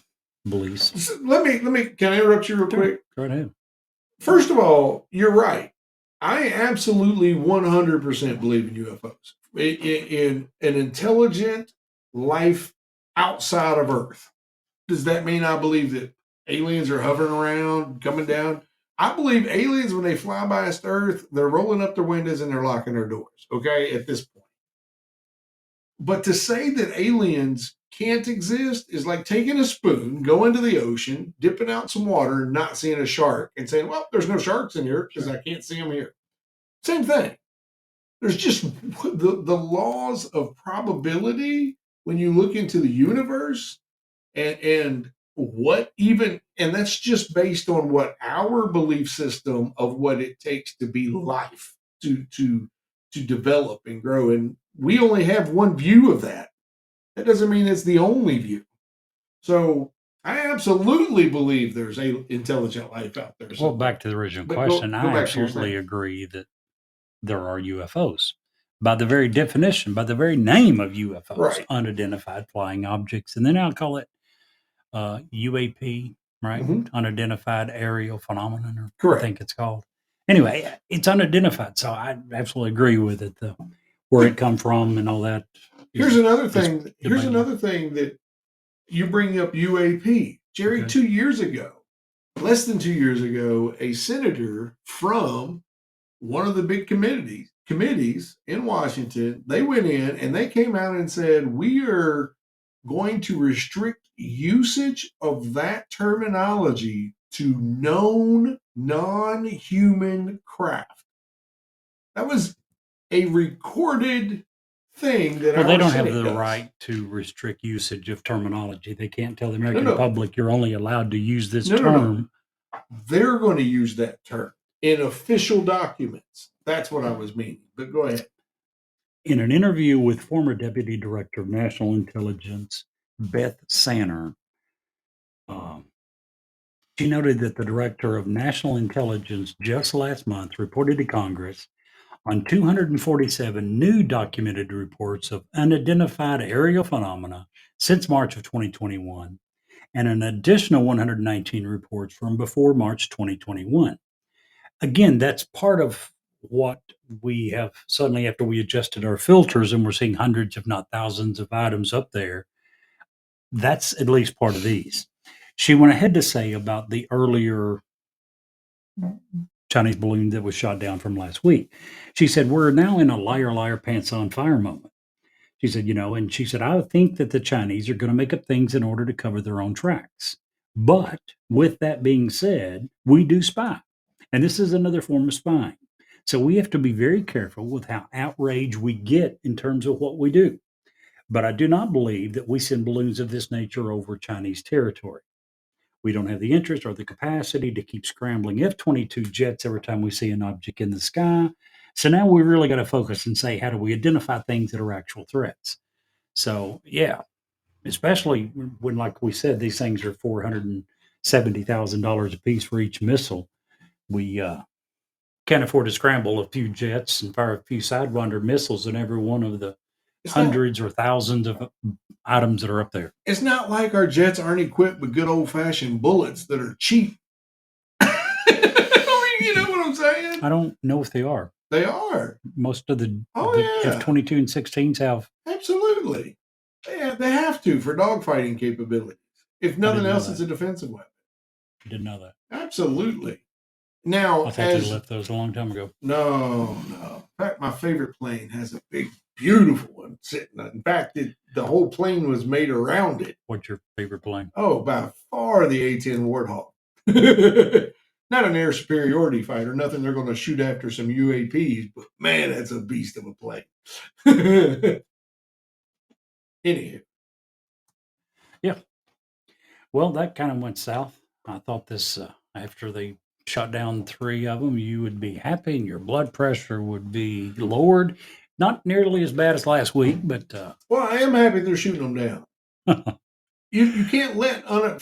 [SPEAKER 2] beliefs.
[SPEAKER 3] So let me. Can I interrupt you real quick?
[SPEAKER 2] Go ahead.
[SPEAKER 3] First of all, you're right. I absolutely 100% believe in UFOs, in an intelligent life outside of Earth. Does that mean I believe that aliens are hovering around, coming down? I believe aliens, when they fly past Earth, they're rolling up their windows and they're locking their doors, okay, at this point. But to say that aliens can't exist is like taking a spoon, going to the ocean, dipping out some water, and not seeing a shark, and saying, well, there's no sharks in here because I can't see them here. Same thing. There's just the laws of probability when you look into the universe and what even, and that's just based on what our belief system of what it takes to be life, to develop and grow. And we only have one view of that. That doesn't mean it's the only view. So I absolutely believe there's intelligent life out there.
[SPEAKER 2] Well, back to the original question, I absolutely agree that there are UFOs. By the very definition, by the very name of UFOs,
[SPEAKER 3] right.
[SPEAKER 2] Unidentified flying objects. And then I'll call it UAP, right?
[SPEAKER 3] Mm-hmm.
[SPEAKER 2] Unidentified aerial phenomenon, or
[SPEAKER 3] correct.
[SPEAKER 2] I think it's called. Anyway, it's unidentified. So I absolutely agree with it. Where it come from and all that.
[SPEAKER 3] Here's another thing. Here's another thing that you bring up UAP. Jerry, okay. 2 years ago, less than 2 years ago, a senator from one of the big committees in Washington, they went in and they came out and said, we are going to restrict usage of that terminology to known non-human craft. That was a recorded thing that
[SPEAKER 2] they don't have the right to restrict usage of terminology. They can't tell the American public you're only allowed to use this term
[SPEAKER 3] they're going to use that term in official documents. That's what I was meaning. But go ahead.
[SPEAKER 2] In an interview with former Deputy Director of National Intelligence, Beth Sanner, um, she noted that the Director of National Intelligence just last month reported to Congress on 247 new documented reports of unidentified aerial phenomena since March of 2021, and an additional 119 reports from before March 2021. Again, that's part of what we have suddenly after we adjusted our filters and we're seeing hundreds, if not thousands, of items up there. That's at least part of these. She went ahead to say about the earlier Chinese balloon that was shot down from last week. She said, "We're now in a liar, liar, pants on fire moment." She said, and she said, "I think that the Chinese are going to make up things in order to cover their own tracks. But with that being said, we do spy. And this is another form of spying. So we have to be very careful with how outraged we get in terms of what we do. But I do not believe that we send balloons of this nature over Chinese territory. We don't have the interest or the capacity to keep scrambling F 22 jets every time we see an object in the sky. So now we really got to focus and say, how do we identify things that are actual threats?" So, yeah, especially when, like we said, these things are $470,000 a piece for each missile. We can't afford to scramble a few jets and fire a few Sidewinder missiles in every one of the
[SPEAKER 3] It's not,
[SPEAKER 2] hundreds or thousands of items that are up there.
[SPEAKER 3] it's not like our jets aren't equipped with good old fashioned bullets that are cheap. You know what I'm saying?
[SPEAKER 2] I don't know if they are.
[SPEAKER 3] They are.
[SPEAKER 2] Most of the
[SPEAKER 3] yeah.
[SPEAKER 2] F-22 and 16s have.
[SPEAKER 3] Absolutely. They have to for dogfighting capabilities. If nothing else, it's a defensive weapon.
[SPEAKER 2] I didn't know that.
[SPEAKER 3] Absolutely. Now,
[SPEAKER 2] I thought they left those a long time ago.
[SPEAKER 3] No. In fact, my favorite plane has a big, beautiful one sitting. In fact, the whole plane was made around it.
[SPEAKER 2] What's your favorite plane?
[SPEAKER 3] Oh, by far the A-10 Warthog. Not an air superiority fighter. Nothing they're going to shoot after some UAPs, but man, that's a beast of a plane. Anywho.
[SPEAKER 2] Yeah. Well, that kind of went south. I thought this, after they shut down 3 of them, you would be happy and your blood pressure would be lowered. Not nearly as bad as last week, but.
[SPEAKER 3] Well, I am happy they're shooting them down. You can't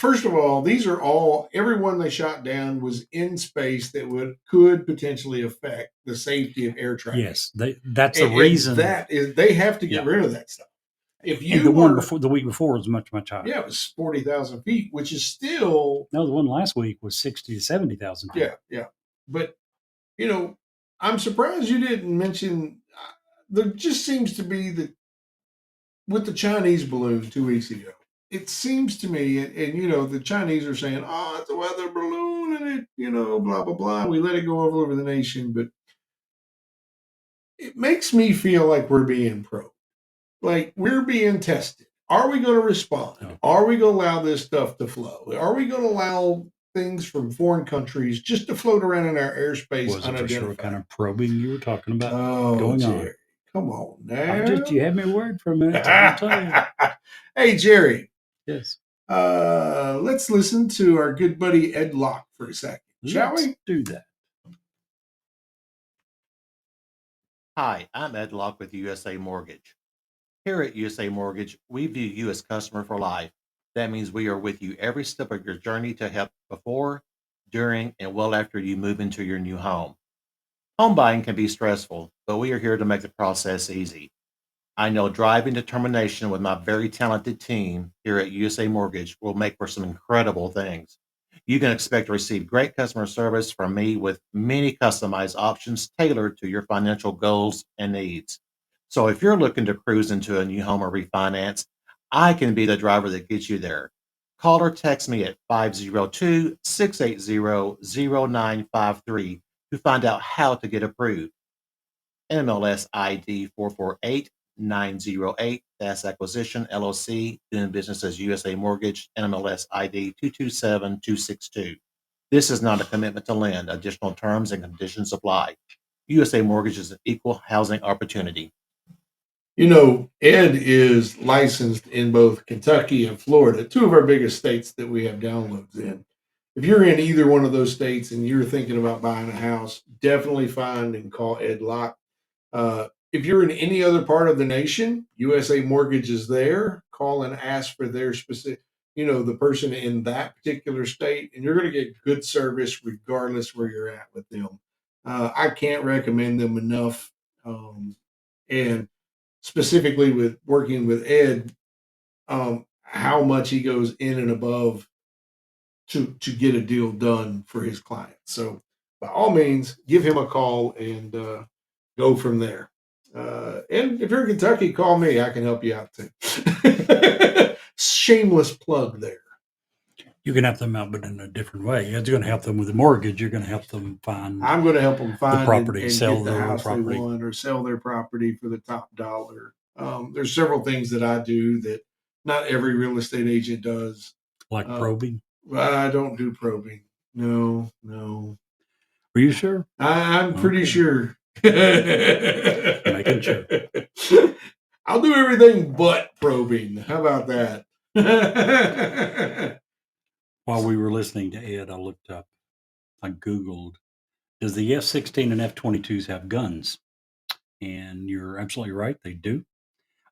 [SPEAKER 3] first of all, these are all, everyone they shot down was in space that could potentially affect the safety of air traffic.
[SPEAKER 2] Yes, that's the reason.
[SPEAKER 3] That is, they have to get rid of that stuff. If you
[SPEAKER 2] and the week before was much, much higher.
[SPEAKER 3] Yeah, it was 40,000 feet, which is still.
[SPEAKER 2] No, the one last week was 60 to 70,000 feet.
[SPEAKER 3] Yeah. But, I'm surprised you didn't mention, there just seems to be with the Chinese balloon 2 weeks ago. It seems to me, and the Chinese are saying, "Oh, it's a weather balloon, and it, blah blah blah." We let it go all over the nation, but it makes me feel like we're being probed, like we're being tested. Are we going to respond? No. Are we going to allow this stuff to flow? Are we going to allow things from foreign countries just to float around in our airspace unidentified?
[SPEAKER 2] For sure what kind of probing you were talking about
[SPEAKER 3] going on? Come on now.
[SPEAKER 2] You had me worried for a minute. I'll tell you.
[SPEAKER 3] Hey, Jerry.
[SPEAKER 2] Yes.
[SPEAKER 3] Let's listen to our good buddy Ed Locke for a second, shall we?
[SPEAKER 2] Do that.
[SPEAKER 1] Hi, I'm Ed Locke with USA Mortgage. Here at USA Mortgage, we view you as customer for life. That means we are with you every step of your journey to help before, during, and well after you move into your new home. Home buying can be stressful, but we are here to make the process easy. I know drive and determination with my very talented team here at USA Mortgage will make for some incredible things. You can expect to receive great customer service from me with many customized options tailored to your financial goals and needs. So if you're looking to cruise into a new home or refinance, I can be the driver that gets you there. Call or text me at 502-680-0953 to find out how to get approved. MLS ID 448908, that's Acquisition LLC, doing business as USA Mortgage, MLS ID 227262. This is not a commitment to lend. Additional terms and conditions apply. USA Mortgage is an equal housing opportunity.
[SPEAKER 3] Ed is licensed in both Kentucky and Florida, 2 of our biggest states that we have downloads in. if you're in either one of those states and you're thinking about buying a house, definitely find and call Ed Locke. If you're in any other part of the nation, USA Mortgage is there. Call and ask for their specific, the person in that particular state, and you're going to get good service regardless where you're at with them. I can't recommend them enough. And specifically with working with Ed, how much he goes in and above to get a deal done for his client. So by all means, give him a call and go from there. And if you're in Kentucky, call me. I can help you out too. Shameless plug there.
[SPEAKER 2] You can help them out, but in a different way. It's going to help them with the mortgage. You're going to help them find
[SPEAKER 3] I'm going to help them find
[SPEAKER 2] property,
[SPEAKER 3] and
[SPEAKER 2] sell
[SPEAKER 3] get the
[SPEAKER 2] their
[SPEAKER 3] house
[SPEAKER 2] property.
[SPEAKER 3] they want, or sell their property for the top dollar. There's several things that I do that not every real estate agent does.
[SPEAKER 2] Like probing.
[SPEAKER 3] I don't do probing. No.
[SPEAKER 2] Are you sure?
[SPEAKER 3] I'm pretty sure.
[SPEAKER 2] Making sure.
[SPEAKER 3] I'll do everything but probing. How about that?
[SPEAKER 2] While we were listening to Ed, I looked up, I Googled, does the F-16 and F-22s have guns? And you're absolutely right, they do.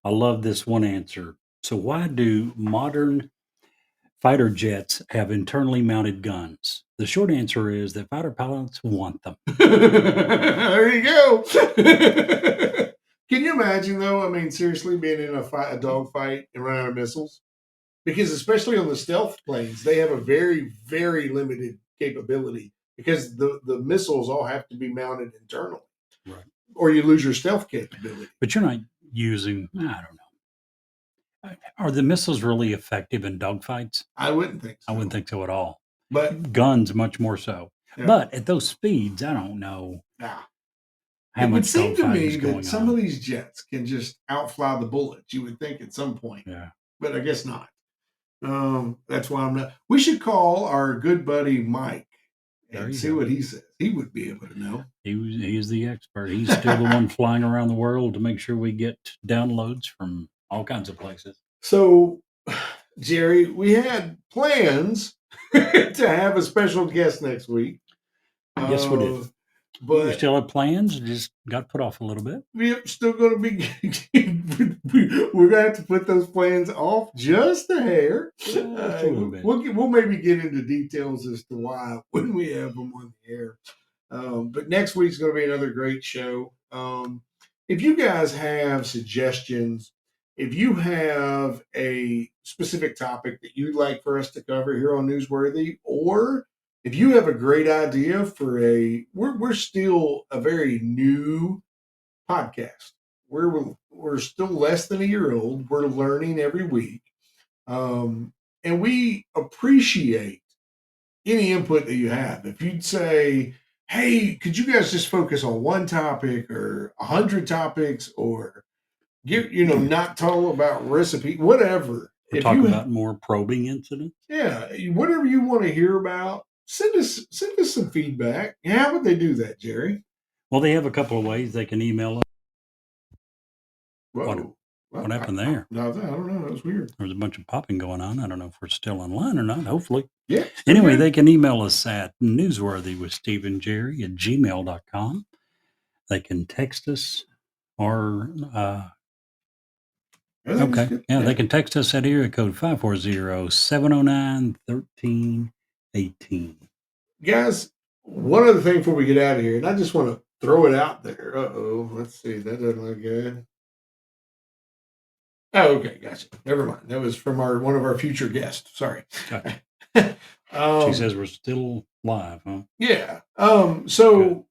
[SPEAKER 2] I love this one answer. So why do modern fighter jets have internally mounted guns? The short answer is that fighter pilots want them.
[SPEAKER 3] There you go. Can you imagine, though? I mean, seriously, being in a dog fight and run out of missiles? Because especially on the stealth planes, they have a very, very limited capability because the missiles all have to be mounted internally.
[SPEAKER 2] Right.
[SPEAKER 3] Or you lose your stealth capability.
[SPEAKER 2] But you're not using, I don't know. Are the missiles really effective in dogfights?
[SPEAKER 3] I wouldn't think so.
[SPEAKER 2] I wouldn't think so at all.
[SPEAKER 3] But
[SPEAKER 2] guns, much more so.
[SPEAKER 3] Yeah.
[SPEAKER 2] But at those speeds, I don't know how
[SPEAKER 3] it
[SPEAKER 2] much
[SPEAKER 3] would seem to me
[SPEAKER 2] going
[SPEAKER 3] that some
[SPEAKER 2] on.
[SPEAKER 3] of these jets can just outfly the bullets. You would think at some point.
[SPEAKER 2] Yeah.
[SPEAKER 3] But I guess not. That's why I'm not. We should call our good buddy Mike and see what he says. He would be able to know.
[SPEAKER 2] He's the expert. He's still the one flying around the world to make sure we get downloads from all kinds of places.
[SPEAKER 3] So, Jerry, we had plans to have a special guest next week.
[SPEAKER 2] Yes, we did.
[SPEAKER 3] But
[SPEAKER 2] we still have plans. Just got put off a little bit.
[SPEAKER 3] We're still going to be. We're going to have to put those plans off just a hair.
[SPEAKER 2] A little bit.
[SPEAKER 3] We'll maybe get into details as to why when we have them on the air. But next week's going to be another great show. If you guys have suggestions, if you have a specific topic that you'd like for us to cover here on Newsworthy, or if you have a great idea for we're still a very new podcast. We're still less than a year old. We're learning every week. And we appreciate any input that you have. If you'd say, hey, could you guys just focus on one topic or 100 topics, or not talk about recipe, whatever.
[SPEAKER 2] Or talk about more probing incidents.
[SPEAKER 3] Yeah, whatever you want to hear about, send us some feedback. How would they do that, Jerry?
[SPEAKER 2] Well, they have a couple of ways. They can email us.
[SPEAKER 3] Whoa.
[SPEAKER 2] What happened there?
[SPEAKER 3] No, I don't know. That was weird.
[SPEAKER 2] There was a bunch of popping going on. I don't know if we're still online or not. Hopefully.
[SPEAKER 3] Yeah.
[SPEAKER 2] Anyway, they can email us at newsworthywithstephenjerry@gmail.com. They can text us or they can text us at area code 540-709-1318.
[SPEAKER 3] Guys, one other thing before we get out of here, and I just want to throw it out there. Let's see. That doesn't look good. Oh, okay, gotcha. Never mind. That was from one of our future guests. Sorry.
[SPEAKER 2] Gotcha. She says we're still live, huh?
[SPEAKER 3] Yeah. So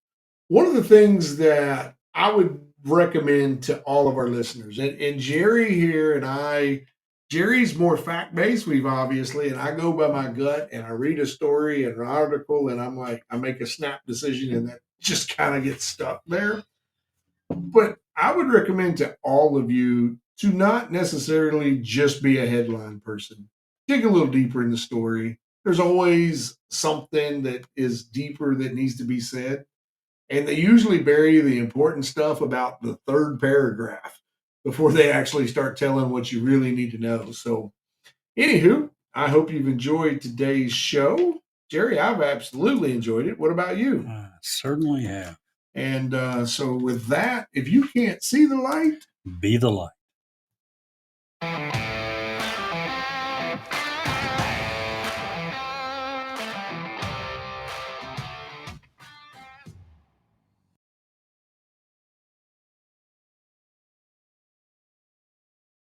[SPEAKER 3] one of the things that I would recommend to all of our listeners, and Jerry here and I, Jerry's more fact-based, and I go by my gut, and I read a story and an article, and I'm like, I make a snap decision, and that just kind of gets stuck there. But I would recommend to all of you to not necessarily just be a headline person. Dig a little deeper in the story. There's always something that is deeper that needs to be said. And they usually bury the important stuff about the third paragraph before they actually start telling what you really need to know. So, anywho, I hope you've enjoyed today's show. Jerry, I've absolutely enjoyed it. What about you?
[SPEAKER 2] I certainly have.
[SPEAKER 3] And so, with that, if you can't see the light,
[SPEAKER 2] Be the light.